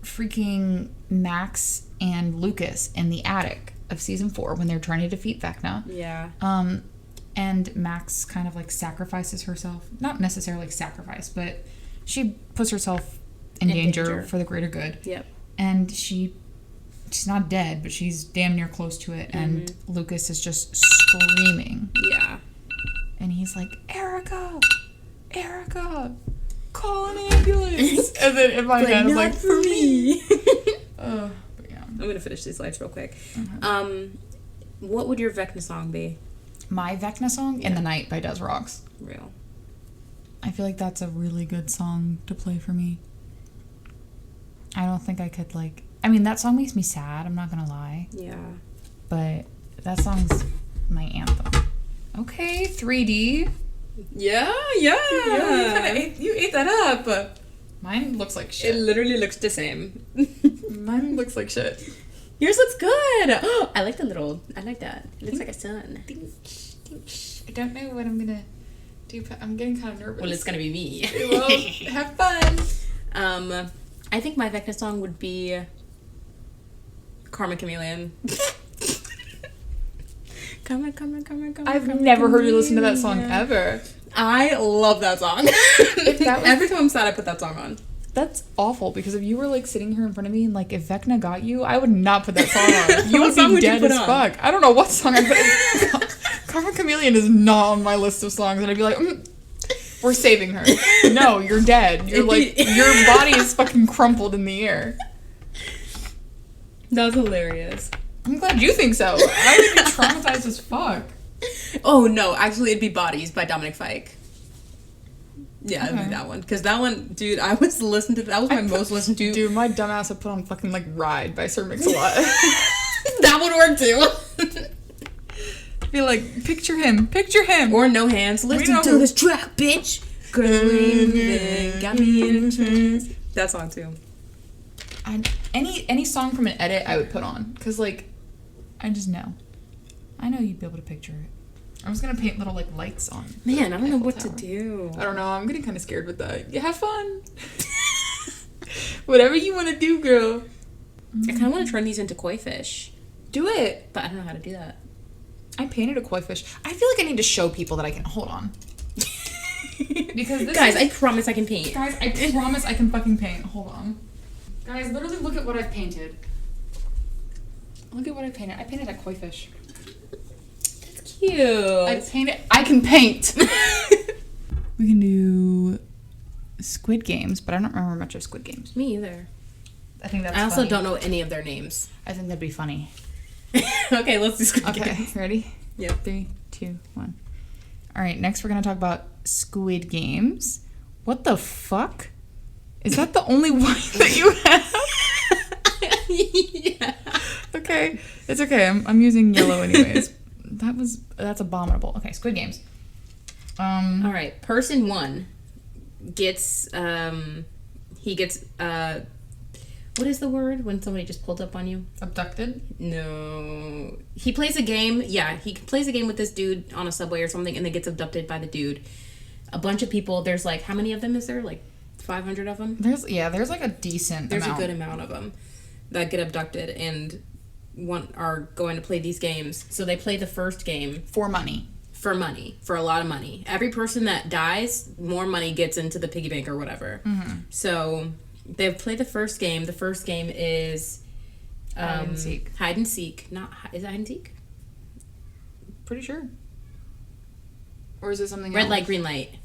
[SPEAKER 1] freaking Max and Lucas in the attic of season 4 when they're trying to defeat Vecna.
[SPEAKER 2] Yeah.
[SPEAKER 1] And Max kind of like sacrifices herself. Not necessarily sacrifice, but she puts herself in danger for the greater good.
[SPEAKER 2] Yep.
[SPEAKER 1] And she's not dead, but she's damn near close to it. And Lucas is just screaming.
[SPEAKER 2] Yeah.
[SPEAKER 1] And he's like, Erica, call an ambulance. And then in my head, I'm like,
[SPEAKER 2] for me.
[SPEAKER 1] But yeah.
[SPEAKER 2] I'm gonna finish these lights real quick.
[SPEAKER 1] Okay.
[SPEAKER 2] What would your Vecna song be?
[SPEAKER 1] My Vecna song, In the Night by Des Rocks.
[SPEAKER 2] Real.
[SPEAKER 1] I feel like that's a really good song to play for me. I don't think I could like... I mean, that song makes me sad, I'm not gonna lie.
[SPEAKER 2] Yeah.
[SPEAKER 1] But that song's my anthem. Okay, 3D.
[SPEAKER 2] Yeah.
[SPEAKER 1] You ate that up. Mine looks like shit.
[SPEAKER 2] It literally looks the same.
[SPEAKER 1] Mine looks like shit.
[SPEAKER 2] Yours looks good. I like that. It looks like a sun.
[SPEAKER 1] I don't know what I'm gonna do, but I'm getting kind of nervous.
[SPEAKER 2] Well, it's gonna be me.
[SPEAKER 1] Well, have fun.
[SPEAKER 2] I think my Vecna song would be Karma Chameleon. Karma.
[SPEAKER 1] I've never heard you listen to that song ever.
[SPEAKER 2] I love that song. Every time I'm sad, I put that song on.
[SPEAKER 1] That's awful, because if you were like sitting here in front of me and like if Vecna got you, I would not put that song on. You would be dead as fuck. I don't know what song I put. Karma Chameleon is not on my list of songs, and I'd be like, we're saving her. No, you're dead. You're like, your body is fucking crumpled in the air.
[SPEAKER 2] That was hilarious.
[SPEAKER 1] I'm glad you think so. I would be traumatized as fuck.
[SPEAKER 2] Oh no, actually it'd be Bodies by Dominic Fike. Yeah, it'd be that one. Because that one, dude, I was listening to, that was my most listened to.
[SPEAKER 1] Dude, my dumbass would put on fucking like Ride by Sir Mix-a-Lot.
[SPEAKER 2] That would work too.
[SPEAKER 1] Be like, picture him.
[SPEAKER 2] Or No Hands. Listen to this track, bitch. Girl, got me in that song too.
[SPEAKER 1] Any song from an edit I would put on, because like I just know. I know you'd be able to picture it. I was gonna paint little like lights on.
[SPEAKER 2] Man, I don't know what to do.
[SPEAKER 1] I don't know. I'm getting kind of scared with that. Yeah, have fun. Whatever you want to do, girl.
[SPEAKER 2] I kind of want to turn these into koi fish.
[SPEAKER 1] Do it.
[SPEAKER 2] But I don't know how to do that.
[SPEAKER 1] I painted a koi fish. I feel like I need to show people that I can. Hold on. Because
[SPEAKER 2] guys, I promise I can paint.
[SPEAKER 1] Guys, I promise I can fucking paint. Hold on. Guys, literally look at what I've painted. Look at what I painted. I painted a koi fish.
[SPEAKER 2] That's cute.
[SPEAKER 1] I can paint. We can do Squid Games, but I don't remember much of Squid Games.
[SPEAKER 2] Me either.
[SPEAKER 1] I think that's
[SPEAKER 2] I also
[SPEAKER 1] funny.
[SPEAKER 2] don't know any of their names.
[SPEAKER 1] I think that'd be funny.
[SPEAKER 2] Okay, let's do Squid Games.
[SPEAKER 1] Okay, ready?
[SPEAKER 2] Yep.
[SPEAKER 1] 3, 2, 1. All right, next we're going to talk about Squid Games. What the fuck? Is that the only one that you have?
[SPEAKER 2] Yeah.
[SPEAKER 1] Okay, it's okay. I'm using yellow anyways. That's abominable. Okay, Squid Games.
[SPEAKER 2] All right, person 1 gets he gets what is the word when somebody just pulled up on you?
[SPEAKER 1] Abducted?
[SPEAKER 2] No. He plays a game. Yeah, he plays a game with this dude on a subway or something, and then gets abducted by the dude. A bunch of people. There's like, how many of them is there? Like 500 of them?
[SPEAKER 1] There's like a decent amount.
[SPEAKER 2] There's a good amount of them that get abducted and are going to play these games. So they play the first game.
[SPEAKER 1] For money.
[SPEAKER 2] For money. For a lot of money. Every person that dies, more money gets into the piggy bank or whatever.
[SPEAKER 1] Mm-hmm.
[SPEAKER 2] So they've played the first game. The first game is
[SPEAKER 1] Hide and seek.
[SPEAKER 2] Hide and seek. Is it hide and seek?
[SPEAKER 1] Pretty sure. Or is it something
[SPEAKER 2] Red
[SPEAKER 1] else?
[SPEAKER 2] light, green light.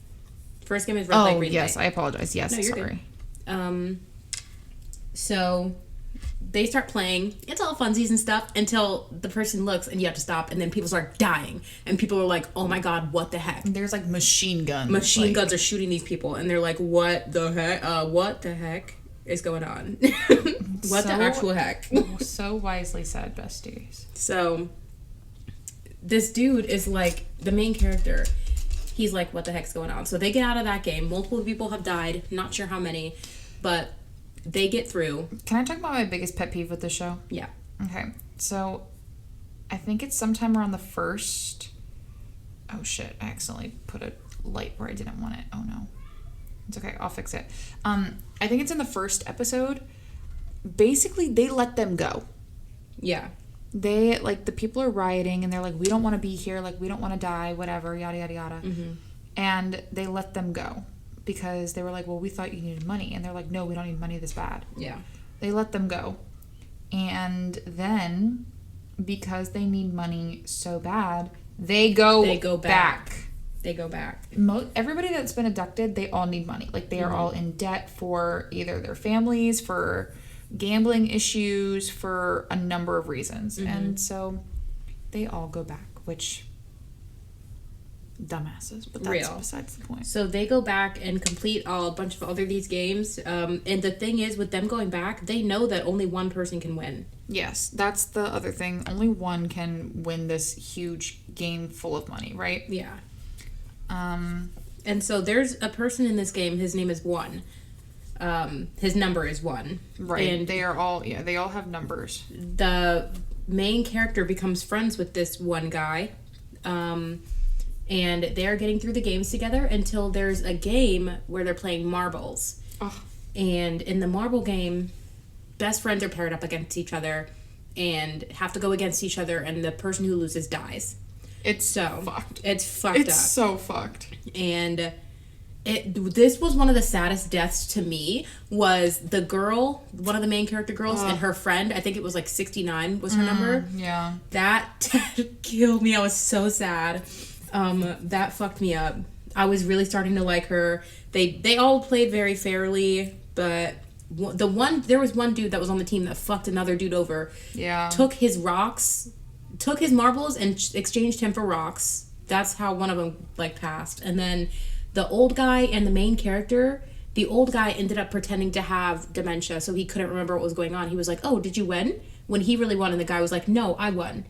[SPEAKER 2] First game is red light, green light.
[SPEAKER 1] Oh, yes. I apologize. Yes,
[SPEAKER 2] No, you're
[SPEAKER 1] sorry.
[SPEAKER 2] good. So they start playing. It's all funsies and stuff until the person looks and you have to stop, and then people start dying. And people are like, oh my god, what the heck?
[SPEAKER 1] There's like machine guns.
[SPEAKER 2] Machine guns are shooting these people, and they're like, what the heck? What the heck is going on? What the actual heck?
[SPEAKER 1] So wisely said, besties.
[SPEAKER 2] So this dude is like the main character. He's like, what the heck's going on? So they get out of that game. Multiple people have died. Not sure how many, but they get through.
[SPEAKER 1] Can I talk about my biggest pet peeve with the show?
[SPEAKER 2] Yeah.
[SPEAKER 1] Okay. So I think it's sometime around the first... Oh shit, I accidentally put a light where I didn't want it. Oh no. It's okay, I'll fix it. I think it's in the first episode basically they let them go.
[SPEAKER 2] Yeah.
[SPEAKER 1] They, like, the people are rioting, and they're like, we don't want to be here, like, we don't want to die, whatever, yada, yada, yada.
[SPEAKER 2] Mm-hmm.
[SPEAKER 1] And they let them go because they were like, well, we thought you needed money. And they're like, no, we don't need money this bad.
[SPEAKER 2] Yeah.
[SPEAKER 1] They let them go. And then, because they need money so bad, they go back.
[SPEAKER 2] They go back.
[SPEAKER 1] Everybody that's been abducted, they all need money. Like, they are all in debt for either their families, for gambling issues, for a number of reasons. And so they all go back, which, dumbasses, but that's besides the point.
[SPEAKER 2] So they go back and complete a bunch of other these games. And the thing is, with them going back, they know that only one person can win.
[SPEAKER 1] Yes, that's the other thing. Only one can win this huge game full of money, right?
[SPEAKER 2] Yeah. And so there's a person in this game, his name is 1. His number is 1.
[SPEAKER 1] Right.
[SPEAKER 2] And
[SPEAKER 1] they all have numbers.
[SPEAKER 2] The main character becomes friends with this one guy. And they're getting through the games together until there's a game where they're playing marbles.
[SPEAKER 1] Oh.
[SPEAKER 2] And in the marble game, best friends are paired up against each other and have to go against each other, and the person who loses dies.
[SPEAKER 1] It's so fucked.
[SPEAKER 2] It's fucked up.
[SPEAKER 1] It's so fucked.
[SPEAKER 2] And this was one of the saddest deaths to me, was the girl, one of the main character girls, and her friend, I think it was like 69 was her number.
[SPEAKER 1] Yeah.
[SPEAKER 2] That killed me. I was so sad. That fucked me up. I was really starting to like her. They all played very fairly, but there was one dude that was on the team that fucked another dude over.
[SPEAKER 1] Yeah.
[SPEAKER 2] Took his marbles and exchanged him for rocks. That's how one of them like passed. And then the old guy and the main character, the old guy ended up pretending to have dementia, so he couldn't remember what was going on. He was like, "Oh, did you win?" When he really won, and the guy was like, "No, I won."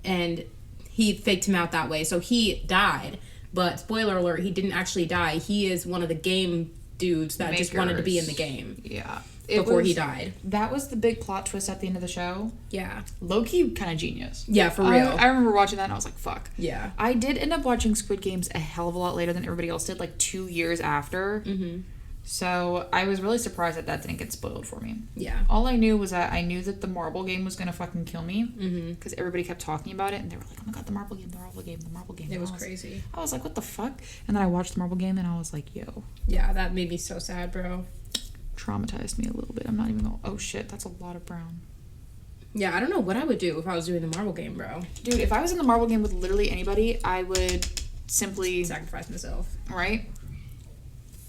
[SPEAKER 2] And he faked him out that way. So he died. But spoiler alert, he didn't actually die. He is one of the game dudes that just wanted to be in the game.
[SPEAKER 1] Yeah.
[SPEAKER 2] Before he died.
[SPEAKER 1] That was the big plot twist at the end of the show.
[SPEAKER 2] Yeah.
[SPEAKER 1] Low-key kind of genius.
[SPEAKER 2] Yeah, for real.
[SPEAKER 1] I remember watching that and I was like, fuck.
[SPEAKER 2] Yeah.
[SPEAKER 1] I did end up watching Squid Games a hell of a lot later than everybody else did, like 2 years after. Mm-hmm. So I was really surprised that didn't get spoiled for me.
[SPEAKER 2] Yeah.
[SPEAKER 1] All I knew was that I knew that the marble game was going to fucking kill me. Because everybody kept talking about it and they were like, oh my god, the marble game, the marble game, the marble game.
[SPEAKER 2] It was crazy.
[SPEAKER 1] I was like, what the fuck? And then I watched the marble game and I was like, yo.
[SPEAKER 2] Yeah, that made me so sad, bro.
[SPEAKER 1] Traumatized me a little bit. I'm not even going, oh shit, that's a lot of brown.
[SPEAKER 2] Yeah, I don't know what I would do if I was doing the marble game, bro.
[SPEAKER 1] Dude, if I was in the marble game with literally anybody, I would simply
[SPEAKER 2] sacrifice myself.
[SPEAKER 1] Right?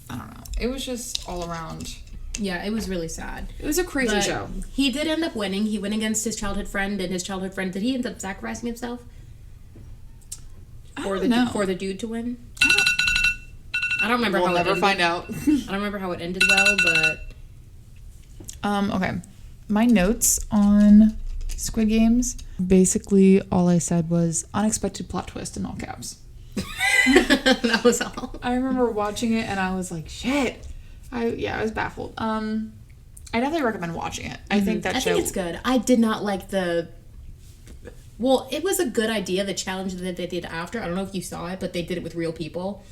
[SPEAKER 1] I don't know. It was just all around.
[SPEAKER 2] Yeah, it was really sad.
[SPEAKER 1] It was a crazy show.
[SPEAKER 2] He did end up winning. He went against his childhood friend, and his childhood friend, did he end up sacrificing himself? For the dude to win? I don't remember how it ended. We'll never find out. I don't remember how it ended well, but...
[SPEAKER 1] Okay. My notes on Squid Games, basically all I said was unexpected plot twist in all caps.
[SPEAKER 2] That was all.
[SPEAKER 1] I remember watching it and I was like, shit. I was baffled. I definitely recommend watching it. I think
[SPEAKER 2] I think it's good. I did not like well, it was a good idea, the challenge that they did after. I don't know if you saw it, but they did it with real people.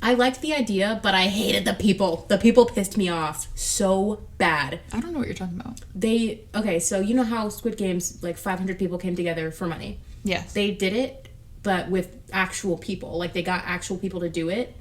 [SPEAKER 2] I liked the idea, but I hated the people. The people pissed me off so bad.
[SPEAKER 1] I don't know what you're talking about.
[SPEAKER 2] Okay, so you know how Squid Games, like 500 people came together for money?
[SPEAKER 1] Yes.
[SPEAKER 2] They did it, but with actual people. Like, they got actual people to do it,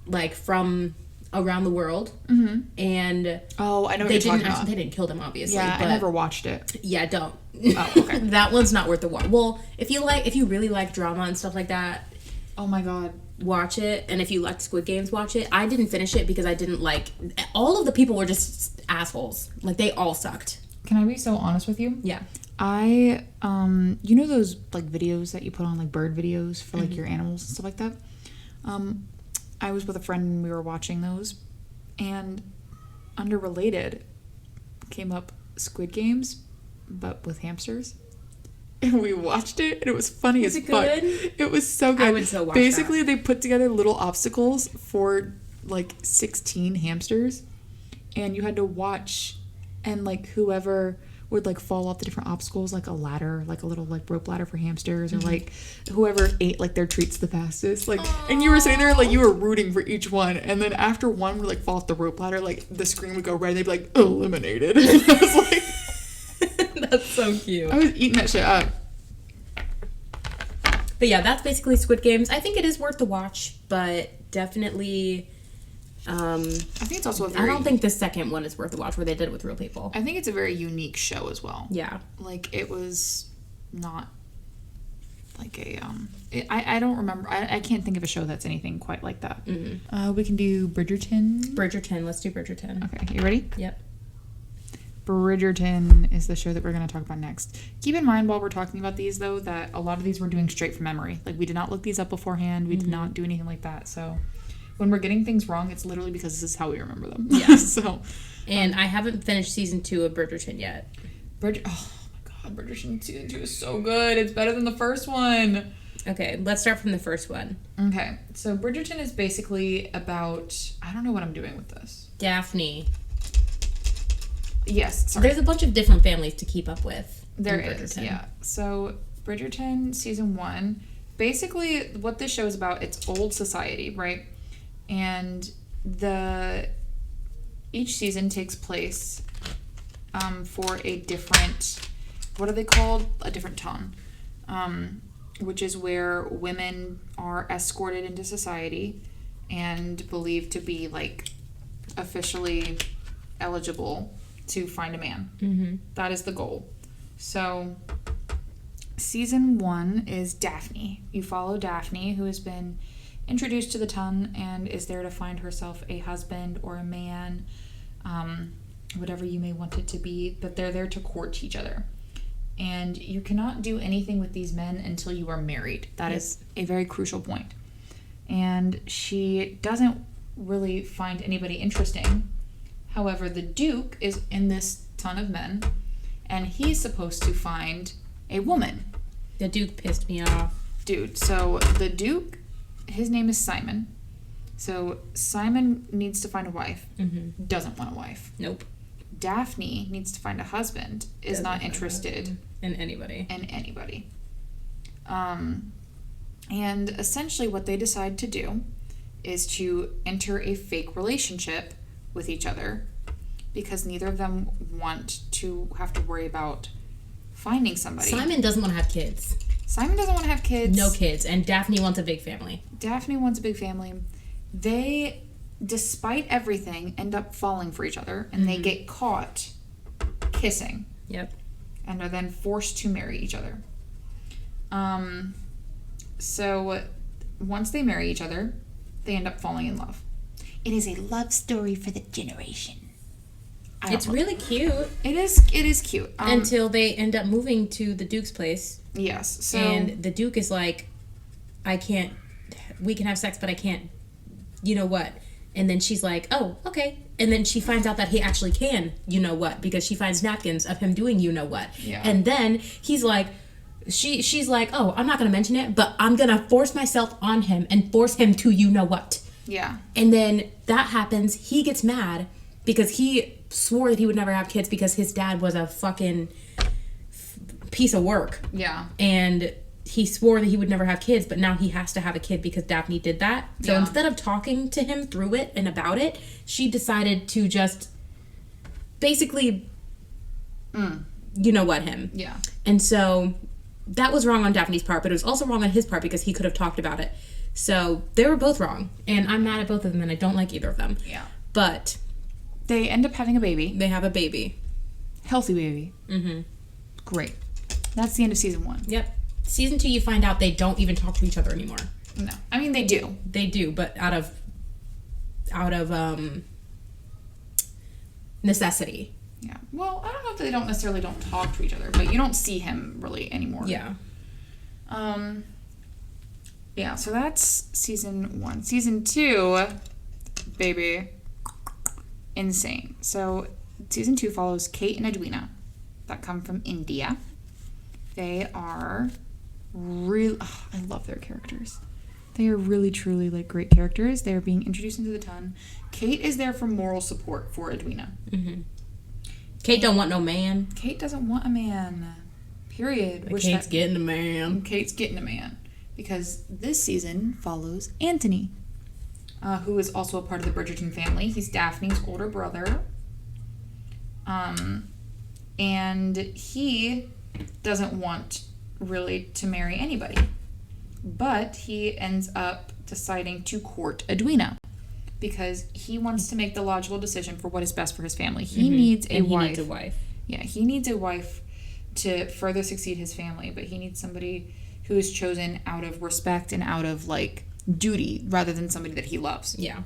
[SPEAKER 2] like, from around the world. Mm-hmm. And...
[SPEAKER 1] Oh, I know what you're talking about.
[SPEAKER 2] They didn't kill them, obviously.
[SPEAKER 1] Yeah, but I never watched it.
[SPEAKER 2] Yeah, don't.
[SPEAKER 1] Oh, okay.
[SPEAKER 2] That one's not worth the watch. Well, if you really like drama and stuff like that...
[SPEAKER 1] Oh my god.
[SPEAKER 2] Watch it, and if you like Squid Games, watch it. I didn't finish it because I didn't like... All of the people were just assholes. Like, they all sucked.
[SPEAKER 1] Can I be so honest with you?
[SPEAKER 2] Yeah.
[SPEAKER 1] I, you know those, like, videos that you put on, like, bird videos for, like, your animals and stuff like that? I was with a friend and we were watching those, and under related came up Squid Games, but with hamsters. And we watched it, and it was funny as fuck. It was so good.
[SPEAKER 2] I would so watch
[SPEAKER 1] Basically, they put together little obstacles for, like, 16 hamsters. And you had to watch, and, like, whoever would like fall off the different obstacles, like a ladder, like a little like rope ladder for hamsters, or like whoever ate like their treats the fastest, like. And you were sitting there like you were rooting for each one, and then after one would like fall off the rope ladder, like the screen would go red, and they'd be like eliminated. And I was like,
[SPEAKER 2] that's so cute.
[SPEAKER 1] I was eating that shit up.
[SPEAKER 2] But yeah, that's basically Squid Games. I think it is worth the watch, but definitely.
[SPEAKER 1] I think it's also
[SPEAKER 2] I don't think the second one is worth the watch where they did it with real people.
[SPEAKER 1] I think it's a very unique show as well.
[SPEAKER 2] Yeah.
[SPEAKER 1] Like it was not like a I don't remember. I can't think of a show that's anything quite like that. Mm-hmm. We can do Bridgerton.
[SPEAKER 2] Bridgerton. Let's do Bridgerton.
[SPEAKER 1] Okay, you ready?
[SPEAKER 2] Yep.
[SPEAKER 1] Bridgerton is the show that we're going to talk about next. Keep in mind while we're talking about these, though, that a lot of these we're doing straight from memory. Like, we did not look these up beforehand. We did not do anything like that. So, when we're getting things wrong, it's literally because this is how we remember them.
[SPEAKER 2] Yeah.
[SPEAKER 1] So,
[SPEAKER 2] and I haven't finished season 2 of Bridgerton yet.
[SPEAKER 1] Oh, my God. Bridgerton season 2 is so good. It's better than the first one.
[SPEAKER 2] Okay, let's start from the first one.
[SPEAKER 1] Okay. So, Bridgerton is basically about... I don't know what I'm doing with this.
[SPEAKER 2] Daphne.
[SPEAKER 1] Yes, sorry.
[SPEAKER 2] There's a bunch of different families to keep up with.
[SPEAKER 1] There is, yeah. So, Bridgerton season 1, basically what this show is about, it's old society, right? And each season takes place for a different, what are they called? A different ton, which is where women are escorted into society and believed to be like officially eligible to find a man. Mm-hmm. That is the goal. So, season 1 is Daphne. You follow Daphne, who has been introduced to the ton and is there to find herself a husband or a man, whatever you may want it to be, but they're there to court each other. And you cannot do anything with these men until you are married. That is a very crucial point. And she doesn't really find anybody interesting. However, the Duke is in this ton of men, and he's supposed to find a woman.
[SPEAKER 2] The Duke pissed me off.
[SPEAKER 1] Dude, so the Duke, his name is Simon. So Simon needs to find a wife. Mm-hmm. Doesn't want a wife.
[SPEAKER 2] Nope.
[SPEAKER 1] Daphne needs to find a husband. Is not interested
[SPEAKER 2] in anybody.
[SPEAKER 1] And essentially what they decide to do is to enter a fake relationship with each other because neither of them want to have to worry about finding somebody.
[SPEAKER 2] Simon doesn't want to have kids.
[SPEAKER 1] No
[SPEAKER 2] kids. And Daphne wants a big family.
[SPEAKER 1] They, despite everything, end up falling for each other and they get caught kissing.
[SPEAKER 2] Yep.
[SPEAKER 1] And are then forced to marry each other. So once they marry each other, they end up falling in love. It is a love story for the generation.
[SPEAKER 2] It's really cute.
[SPEAKER 1] It is cute.
[SPEAKER 2] Until they end up moving to the Duke's place.
[SPEAKER 1] Yes. So,
[SPEAKER 2] and the Duke is like, we can have sex, but I can't, you know what? And then she's like, oh, okay. And then she finds out that he actually can, you know what? Because she finds napkins of him doing you know what.
[SPEAKER 1] Yeah.
[SPEAKER 2] And then he's like, she's like, oh, I'm not going to mention it, but I'm going to force myself on him and force him to you know what.
[SPEAKER 1] Yeah.
[SPEAKER 2] And then that happens. He gets mad because he swore that he would never have kids because his dad was a fucking piece of work.
[SPEAKER 1] Yeah.
[SPEAKER 2] And he swore that he would never have kids, but now he has to have a kid because Daphne did that. So instead of talking to him through it and about it, she decided to just basically, you know what, him.
[SPEAKER 1] Yeah.
[SPEAKER 2] And so that was wrong on Daphne's part, but it was also wrong on his part because he could have talked about it. So they were both wrong. And I'm mad at both of them, and I don't like either of them.
[SPEAKER 1] Yeah.
[SPEAKER 2] But
[SPEAKER 1] they end up having a baby.
[SPEAKER 2] They have a baby.
[SPEAKER 1] Healthy baby. Mm-hmm. Great. That's the end of season 1.
[SPEAKER 2] Yep. Season 2, you find out they don't even talk to each other anymore.
[SPEAKER 1] No. I mean, they do.
[SPEAKER 2] They do, but out of necessity.
[SPEAKER 1] Yeah. Well, I don't know if they don't necessarily don't talk to each other, but you don't see him really anymore.
[SPEAKER 2] Yeah.
[SPEAKER 1] Yeah, so that's season 1. Season 2, baby, insane. So season 2 follows Kate and Edwina that come from India. They are really, I love their characters. They are really, truly, like, great characters. They are being introduced into the ton. Kate is there for moral support for Edwina. Mm-hmm.
[SPEAKER 2] Kate don't want no man.
[SPEAKER 1] Kate doesn't want a man. Period.
[SPEAKER 2] Kate's getting a man.
[SPEAKER 1] Kate's getting a man. Because this season follows Anthony, who is also a part of the Bridgerton family. He's Daphne's older brother. And he doesn't want really to marry anybody. But he ends up deciding to court Edwina because he wants to make the logical decision for what is best for his family. He needs a wife. He needs a wife. Yeah, he needs a wife to further succeed his family, but he needs somebody who is chosen out of respect and out of, like, duty rather than somebody that he loves.
[SPEAKER 2] Yeah.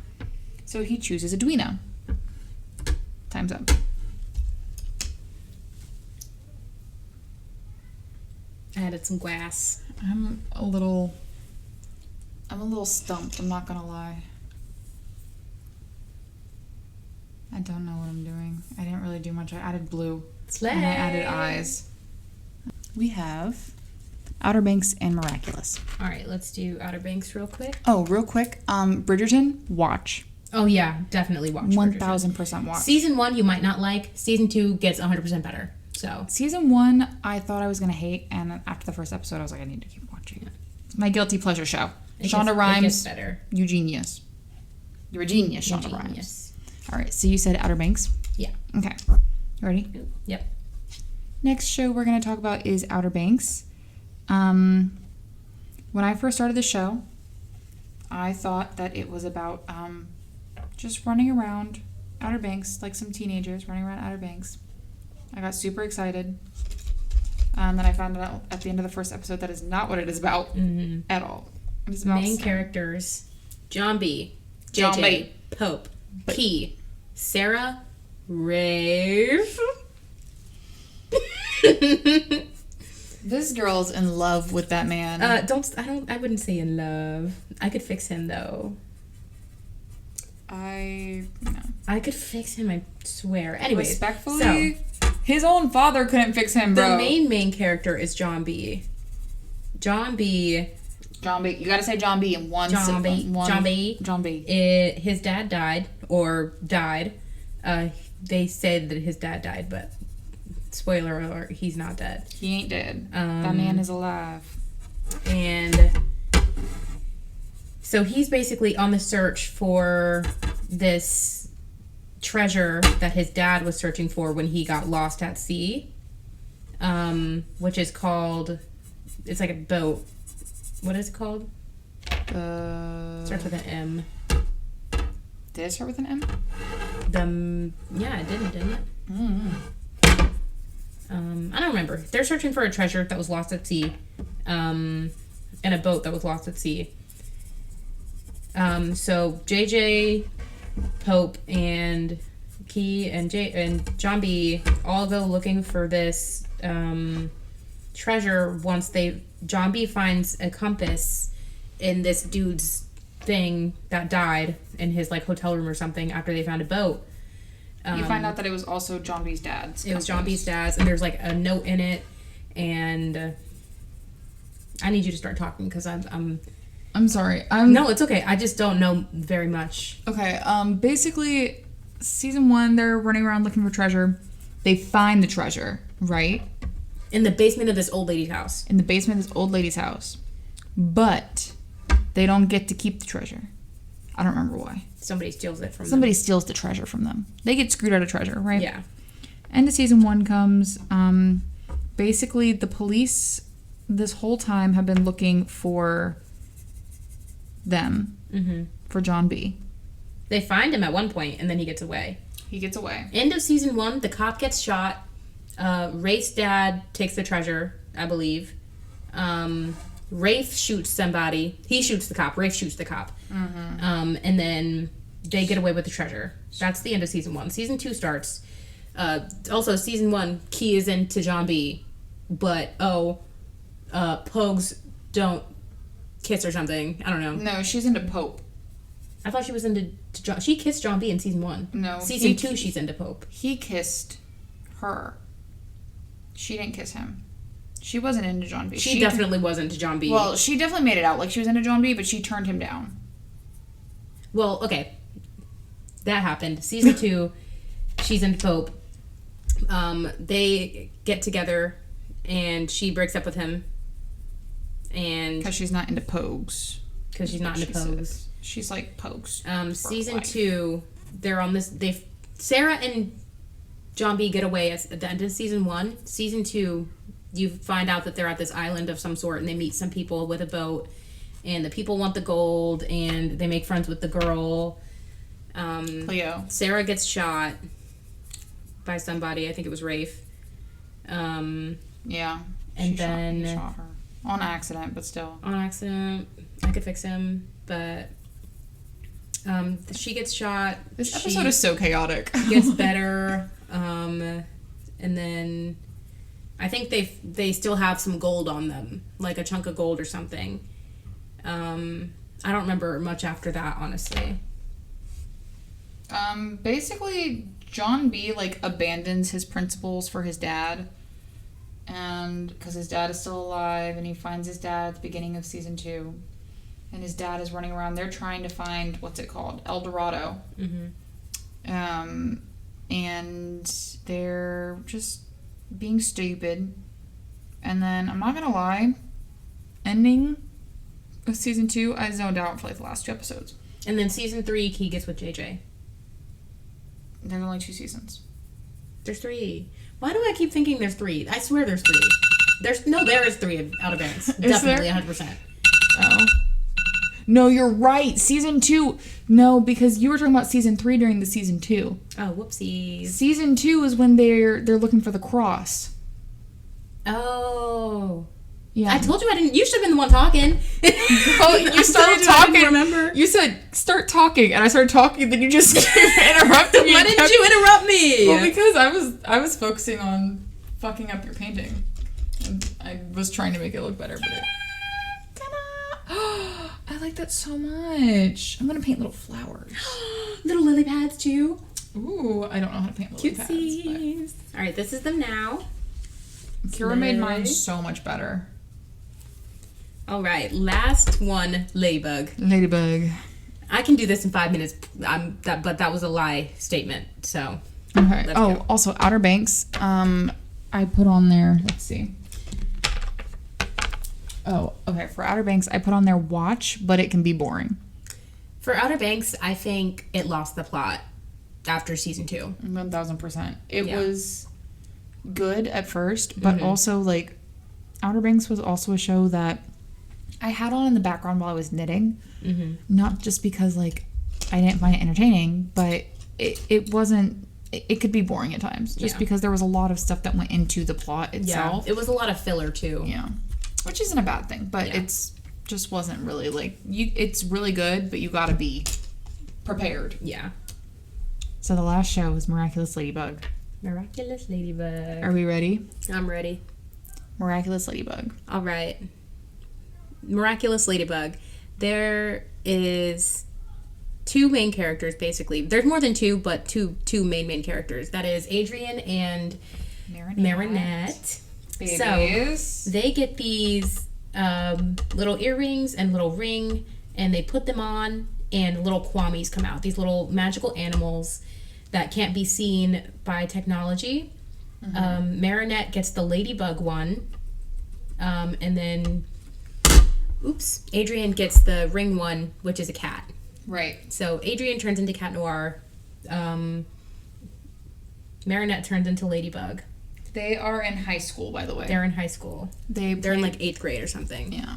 [SPEAKER 1] So he chooses Edwina. Time's up.
[SPEAKER 2] I added some glass.
[SPEAKER 1] I'm a little stumped, I'm not gonna lie. I don't know what I'm doing. I didn't really do much. I added blue.
[SPEAKER 2] Slay.
[SPEAKER 1] And I added eyes. We have Outer Banks and Miraculous.
[SPEAKER 2] All right, let's do Outer Banks real quick.
[SPEAKER 1] Oh, real quick. Bridgerton, watch.
[SPEAKER 2] Oh, yeah, definitely watch
[SPEAKER 1] 1000% watch.
[SPEAKER 2] Season 1 you might not like. Season 2 gets 100% better. So
[SPEAKER 1] Season 1, I thought I was going to hate, and after the first episode, I was like, I need to keep watching it. It's my guilty pleasure show. Shonda Rhimes. It gets better. You're a genius, Shonda Rhimes. All right, so you said Outer Banks?
[SPEAKER 2] Yeah.
[SPEAKER 1] Okay. You ready?
[SPEAKER 2] Yep.
[SPEAKER 1] Next show we're going to talk about is Outer Banks. When I first started the show, I thought that it was about just running around Outer Banks, like some teenagers running around Outer Banks. I got super excited. And then I found out at the end of the first episode that is not what it is about at all. It is about
[SPEAKER 2] main characters: John B, JJ, Pope, Key, Sarah, Rafe.
[SPEAKER 1] This girl's in love with that man.
[SPEAKER 2] I wouldn't say in love. I could fix him though.
[SPEAKER 1] No.
[SPEAKER 2] I could fix him, I swear. Anyways,
[SPEAKER 1] respectfully, his own father couldn't fix him, bro.
[SPEAKER 2] The main character is John B. John B.
[SPEAKER 1] You gotta say John B in one sentence. John B.
[SPEAKER 2] His dad died. They said that his dad died, but spoiler alert, he's not dead.
[SPEAKER 1] He ain't dead. That man is alive.
[SPEAKER 2] And so he's basically on the search for this treasure that his dad was searching for when he got lost at sea, which is called, it's like a boat. What is it called? Starts with an M.
[SPEAKER 1] Did it start with an M?
[SPEAKER 2] Yeah, it didn't it? Mm-hmm. I don't remember. They're searching for a treasure that was lost at sea, and a boat that was lost at sea. So JJ, Pope, and Key and John B all go looking for this treasure. John B finds a compass in this dude's thing that died in his like hotel room or something after they found a boat.
[SPEAKER 1] You find out that it was also John B's dad's.
[SPEAKER 2] It was John B's dad's, and there's like a note in it. And I need you to start talking because I'm
[SPEAKER 1] sorry.
[SPEAKER 2] No, it's okay. I just don't know very much.
[SPEAKER 1] Okay. Basically, season 1, they're running around looking for treasure. They find the treasure, right?
[SPEAKER 2] In the basement of this old lady's house.
[SPEAKER 1] In the basement of this old lady's house. But they don't get to keep the treasure. I don't remember why.
[SPEAKER 2] Somebody steals it from them.
[SPEAKER 1] Somebody steals the treasure from them. They get screwed out of treasure, right?
[SPEAKER 2] Yeah.
[SPEAKER 1] End of season 1 comes. Basically, the police this whole time have been looking for them. Mm-hmm. For John B.
[SPEAKER 2] They find him at one point, and then he gets away. End of season 1, the cop gets shot. Rafe's dad takes the treasure, I believe. Rafe shoots somebody. He shoots the cop. Rafe shoots the cop. Mm-hmm. And then they get away with the treasure. That's the end of season 1. Season 2 starts. Also, season 1, Key is into John B. But, Pogues don't kiss or something. I don't know.
[SPEAKER 1] No, she's into Pope.
[SPEAKER 2] I thought she was into John. She kissed John B in season 1.
[SPEAKER 1] No.
[SPEAKER 2] Season 2, she's into Pope.
[SPEAKER 1] He kissed her. She didn't kiss him. She wasn't into John B.
[SPEAKER 2] She definitely was into John B.
[SPEAKER 1] Well, she definitely made it out like she was into John B, but she turned him down.
[SPEAKER 2] Well, okay. That happened. Season 2, she's into Pope. They get together, and she breaks up with him. And
[SPEAKER 1] because she's not into pogues.
[SPEAKER 2] Because she's not into pogues.
[SPEAKER 1] She's like pogues.
[SPEAKER 2] Season 2, they're on this. Sarah and John B get away at the end of season 1. Season 2, you find out that they're at this island of some sort, and they meet some people with a boat, and the people want the gold, and they make friends with the girl.
[SPEAKER 1] Cleo.
[SPEAKER 2] Sarah gets shot by somebody. I think it was Rafe.
[SPEAKER 1] Yeah.
[SPEAKER 2] And then
[SPEAKER 1] he shot her on accident, but still.
[SPEAKER 2] On accident. I could fix him, but she gets shot.
[SPEAKER 1] This episode is so chaotic.
[SPEAKER 2] Gets better. And then I think they still have some gold on them, like a chunk of gold or something. I don't remember much after that, honestly.
[SPEAKER 1] Basically, John B abandons his principles for his dad, and because his dad is still alive, and he finds his dad at the beginning of season 2, and his dad is running around. They're trying to find what's it called, El Dorado. And they're just being stupid. And then I'm not gonna lie, ending of season 2, I zoned out for the last 2 episodes.
[SPEAKER 2] And then season 3, he gets with JJ.
[SPEAKER 1] There's only 2 seasons.
[SPEAKER 2] There's 3. Why do I keep thinking there's 3? I swear there's 3. There is 3 of Outer Banks. Definitely, 100%.
[SPEAKER 1] Oh. No, you're right. Season 2. No, because you were talking about season 3 during the season 2.
[SPEAKER 2] Oh, whoopsies.
[SPEAKER 1] Season 2 is when they're looking for the cross.
[SPEAKER 2] Oh.
[SPEAKER 1] Yeah.
[SPEAKER 2] I told you I didn't. You should have been the one talking.
[SPEAKER 1] Well, you started talking.
[SPEAKER 2] I didn't remember.
[SPEAKER 1] You said start talking, and I started talking. Then you just interrupted me.
[SPEAKER 2] Why didn't you interrupt me?
[SPEAKER 1] Well, because I was focusing on fucking up your painting, and I was trying to make it look better, but it. I like that so much. I'm gonna paint little flowers.
[SPEAKER 2] Little lily pads too.
[SPEAKER 1] Ooh, I don't know how to paint lily pads.
[SPEAKER 2] All right, this is them now.
[SPEAKER 1] Kira made mine so much better.
[SPEAKER 2] All right, last one, Ladybug.
[SPEAKER 1] Ladybug.
[SPEAKER 2] I can do this in 5 minutes. But that was a lie statement. So.
[SPEAKER 1] Okay. Oh, also Outer Banks. I put on there. Let's see. Oh, okay. For Outer Banks, I put on there watch, but it can be boring.
[SPEAKER 2] For Outer Banks, I think it lost the plot after season 2.
[SPEAKER 1] 1000%. It was good at first, but also Outer Banks was also a show that I had on in the background while I was knitting. Not just because I didn't find it entertaining, but it wasn't. It could be boring at times, just because there was a lot of stuff that went into the plot itself.
[SPEAKER 2] Yeah, it was a lot of filler too.
[SPEAKER 1] Yeah, which isn't a bad thing, but it's just wasn't really it's really good, but you gotta be prepared.
[SPEAKER 2] Yeah.
[SPEAKER 1] So the last show was Miraculous Ladybug.
[SPEAKER 2] Miraculous Ladybug.
[SPEAKER 1] Are we ready?
[SPEAKER 2] I'm ready.
[SPEAKER 1] Miraculous Ladybug.
[SPEAKER 2] All right. Miraculous Ladybug. There is 2 main characters, basically. There's more than 2, but two main characters. That is Adrian and Marinette.
[SPEAKER 1] Babies.
[SPEAKER 2] So they get these little earrings and little ring, and they put them on, and little kwamis come out. These little magical animals that can't be seen by technology. Marinette gets the ladybug one, and then Adrian gets the ring one, which is a cat.
[SPEAKER 1] Right.
[SPEAKER 2] So Adrian turns into Cat Noir. Marinette turns into Ladybug.
[SPEAKER 1] They are in high school, by the way.
[SPEAKER 2] They're in high school. They're in 8th grade or something.
[SPEAKER 1] Yeah.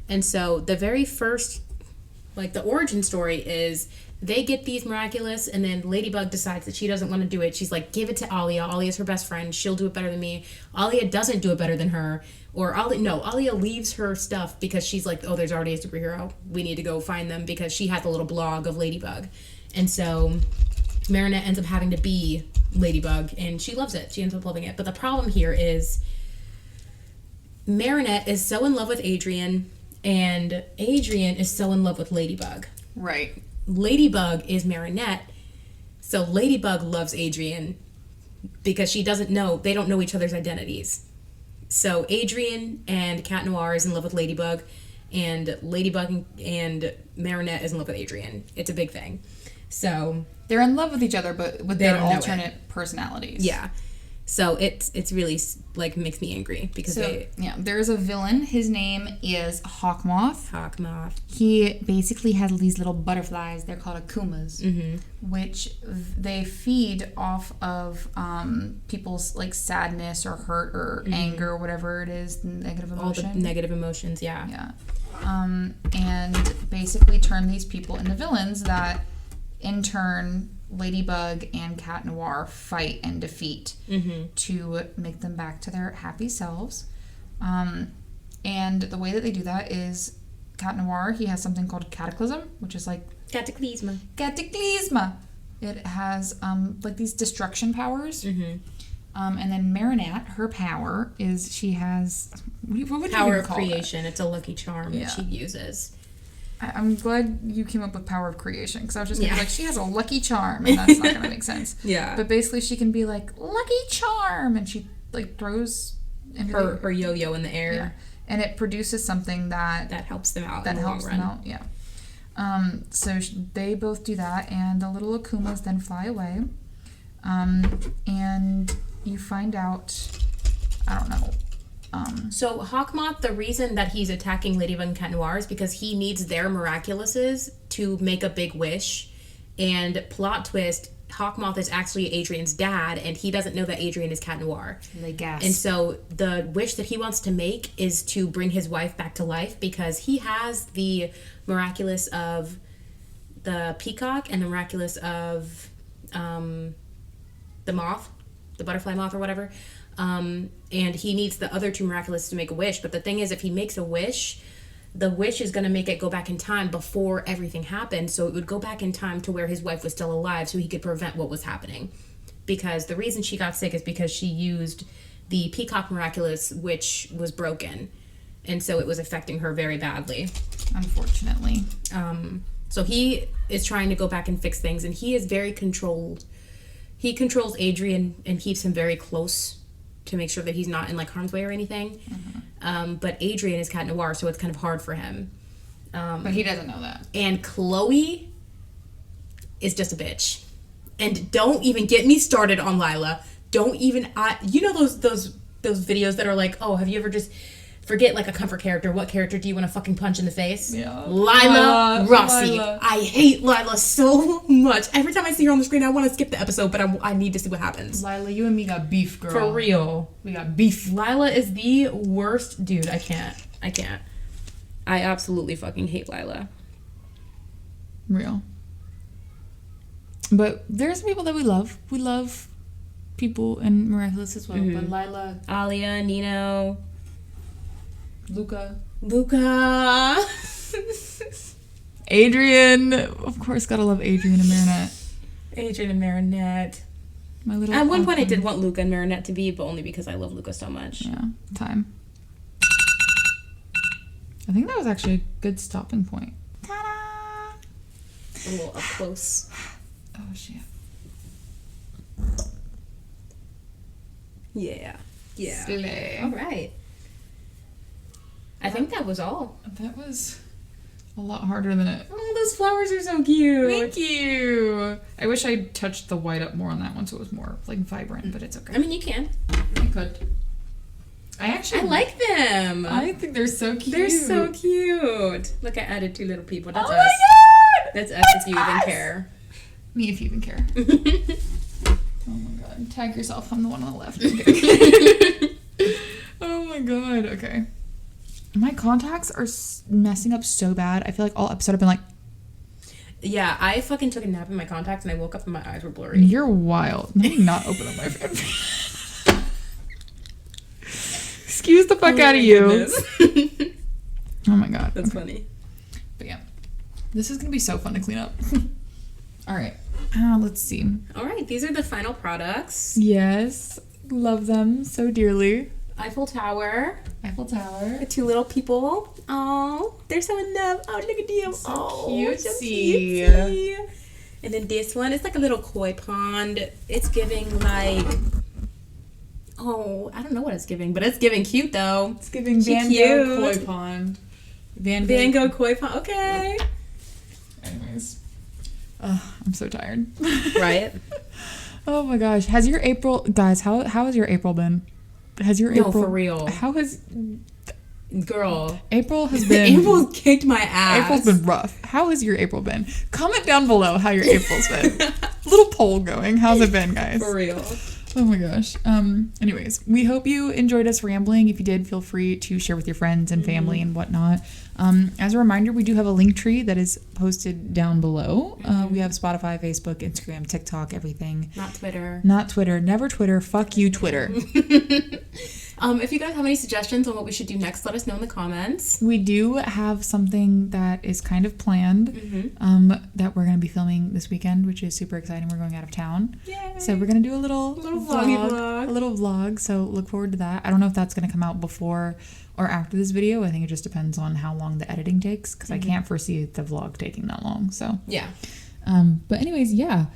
[SPEAKER 2] And so the very first, the origin story is they get these miraculous, and then Ladybug decides that she doesn't want to do it. She's like, give it to Alia. Alia's her best friend. She'll do it better than me. Alia doesn't do it better than her. Or Alia leaves her stuff because she's like, oh, there's already a superhero. We need to go find them, because she has a little blog of Ladybug. And so Marinette ends up having to be Ladybug, and she loves it. She ends up loving it. But the problem here is Marinette is so in love with Adrian, and Adrian is so in love with Ladybug.
[SPEAKER 1] Right.
[SPEAKER 2] Ladybug is Marinette, so Ladybug loves Adrian because they don't know each other's identities. So Adrian and Cat Noir is in love with Ladybug, and Ladybug and Marinette is in love with Adrian. It's a big thing. So
[SPEAKER 1] they're in love with each other, but with their alternate personalities.
[SPEAKER 2] Yeah. So it's really like makes me angry because
[SPEAKER 1] there's a villain. His name is Hawkmoth.
[SPEAKER 2] Hawkmoth.
[SPEAKER 1] He basically has these little butterflies. They're called akumas, which they feed off of people's like sadness or hurt or anger or whatever it is, negative emotion.
[SPEAKER 2] All the negative emotions, yeah.
[SPEAKER 1] Yeah. And basically turn these people into villains that, in turn, Ladybug and Cat Noir fight and defeat to make them back to their happy selves. And the way that they do that is Cat Noir, he has something called Cataclysm, which is like...
[SPEAKER 2] Cataclysma.
[SPEAKER 1] It has like these destruction powers. And then Marinette, her power is she has... What would
[SPEAKER 2] power
[SPEAKER 1] you
[SPEAKER 2] of
[SPEAKER 1] call
[SPEAKER 2] creation. It's a lucky charm that she uses.
[SPEAKER 1] I'm glad you came up with power of creation, because I was just going to be like, she has a lucky charm, and that's not going to make sense.
[SPEAKER 2] Yeah.
[SPEAKER 1] But basically she can be like, lucky charm, and she like throws
[SPEAKER 2] her yo-yo in the air.
[SPEAKER 1] Yeah. And it produces something that
[SPEAKER 2] helps them out.
[SPEAKER 1] That helps them out, yeah. So they both do that, and the little Akumas then fly away. And you find out, I don't know.
[SPEAKER 2] So Hawkmoth, the reason that he's attacking Ladybug and Cat Noir is because he needs their miraculouses to make a big wish. And plot twist, Hawkmoth is actually Adrian's dad, and he doesn't know that Adrian is Cat Noir. And so the wish that he wants to make is to bring his wife back to life, because he has the miraculous of the peacock and the miraculous of the moth, the butterfly moth or whatever. And he needs the other two miraculous to make a wish. But the thing is, if he makes a wish, the wish is going to make it go back in time before everything happened. So it would go back in time to where his wife was still alive, so he could prevent what was happening. Because the reason she got sick is because she used the peacock miraculous, which was broken. And so it was affecting her very badly.
[SPEAKER 1] Unfortunately.
[SPEAKER 2] So he is trying to go back and fix things, and he is very controlled. He controls Adrian and keeps him very close to make sure that he's not in like harm's way or anything. But Adrian is Cat Noir, so it's kind of hard for him.
[SPEAKER 1] But he doesn't know that.
[SPEAKER 2] And Chloe is just a bitch. And don't even get me started on Lila. Don't even... you know those videos that are like, oh, have you ever just... Forget like a comfort character. What character do you want to fucking punch in the face?
[SPEAKER 1] Yeah.
[SPEAKER 2] Lila Rossi. I hate Lila so much. Every time I see her on the screen, I want to skip the episode, but I need to see what happens.
[SPEAKER 1] Lila, you and me got beef, girl.
[SPEAKER 2] For real.
[SPEAKER 1] We got beef.
[SPEAKER 2] Lila is the worst dude. I can't. I absolutely fucking hate Lila.
[SPEAKER 1] Real. But there's people that we love. We love people in Miraculous as well. But Lila...
[SPEAKER 2] Alia, Nino...
[SPEAKER 1] Luca. Adrian. Of course, gotta love Adrian and Marinette. My little...
[SPEAKER 2] At one point, I did want Luca and Marinette to be, but only because I love Luca so much.
[SPEAKER 1] Yeah. Time. I think that was actually a good stopping point. Ta-da!
[SPEAKER 2] A little up close.
[SPEAKER 1] Oh, shit.
[SPEAKER 2] Yeah.
[SPEAKER 1] Slay.
[SPEAKER 2] All right. I think that was all.
[SPEAKER 1] That was a lot harder than it.
[SPEAKER 2] Oh, those flowers are so cute.
[SPEAKER 1] Thank you. I wish I touched the white up more on that one so it was more like vibrant, but it's okay.
[SPEAKER 2] I mean, you can.
[SPEAKER 1] I could. I
[SPEAKER 2] like them.
[SPEAKER 1] I think they're so cute.
[SPEAKER 2] They're so cute. Look, I added two little people. That's
[SPEAKER 1] us.
[SPEAKER 2] My God! That's us if you even care.
[SPEAKER 1] Me if you even care. Oh my god. Tag yourself. I'm the one on the left. Oh my god. Okay. My contacts are messing up so bad. I feel like all episode I've been like...
[SPEAKER 2] Yeah, I fucking took a nap in my contacts and I woke up and my eyes were blurry.
[SPEAKER 1] You're wild. Let me not open up my phone. Excuse the fuck out of you. Oh my god.
[SPEAKER 2] That's funny.
[SPEAKER 1] But yeah. This is going to be so fun to clean up. Alright. Let's see.
[SPEAKER 2] Alright, these are the final products.
[SPEAKER 1] Yes. Love them so dearly.
[SPEAKER 2] Eiffel Tower.
[SPEAKER 1] The
[SPEAKER 2] two little people. Oh, they're so in love. Oh, look at them.
[SPEAKER 1] So
[SPEAKER 2] cutesy.
[SPEAKER 1] So
[SPEAKER 2] cutesy. And then this one, it's like a little koi pond. It's giving like... Oh, I don't know what it's giving, but it's giving cute though.
[SPEAKER 1] It's giving Van Gogh koi pond.
[SPEAKER 2] Van Gogh koi pond. Okay.
[SPEAKER 1] Anyways. I'm so tired.
[SPEAKER 2] Right?
[SPEAKER 1] Oh my gosh. Has your April, guys, how has your April been? Has your April...
[SPEAKER 2] No, for real.
[SPEAKER 1] How has...
[SPEAKER 2] Girl.
[SPEAKER 1] April has been...
[SPEAKER 2] April kicked my ass.
[SPEAKER 1] April's been rough. How has your April been? Comment down below how your April's been. Little poll going. How's it been, guys?
[SPEAKER 2] For real.
[SPEAKER 1] Oh my gosh. Anyways, we hope you enjoyed us rambling. If you did, feel free to share with your friends and family and whatnot. As a reminder, we do have a link tree that is posted down below. We have Spotify, Facebook, Instagram, TikTok, everything.
[SPEAKER 2] Not Twitter.
[SPEAKER 1] Not Twitter. Never Twitter. Fuck you, Twitter.
[SPEAKER 2] If you guys have any suggestions on what we should do next, let us know in the comments.
[SPEAKER 1] We do have something that is kind of planned that we're going to be filming this weekend, which is super exciting. We're going out of town.
[SPEAKER 2] Yay.
[SPEAKER 1] So we're going to do a little
[SPEAKER 2] vlog.
[SPEAKER 1] A little vlog. So look forward to that. I don't know if that's going to come out before or after this video. I think it just depends on how long the editing takes, because I can't foresee the vlog taking that long. So
[SPEAKER 2] yeah.
[SPEAKER 1] But anyways, yeah.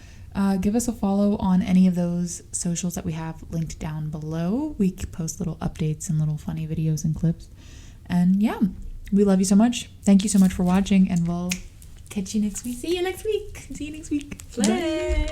[SPEAKER 1] Give us a follow on any of those socials that we have linked down below. We post little updates and little funny videos and clips. And yeah, we love you so much. Thank you so much for watching, and we'll catch you next week.
[SPEAKER 2] See you next week.
[SPEAKER 1] See you next week.
[SPEAKER 2] Bye.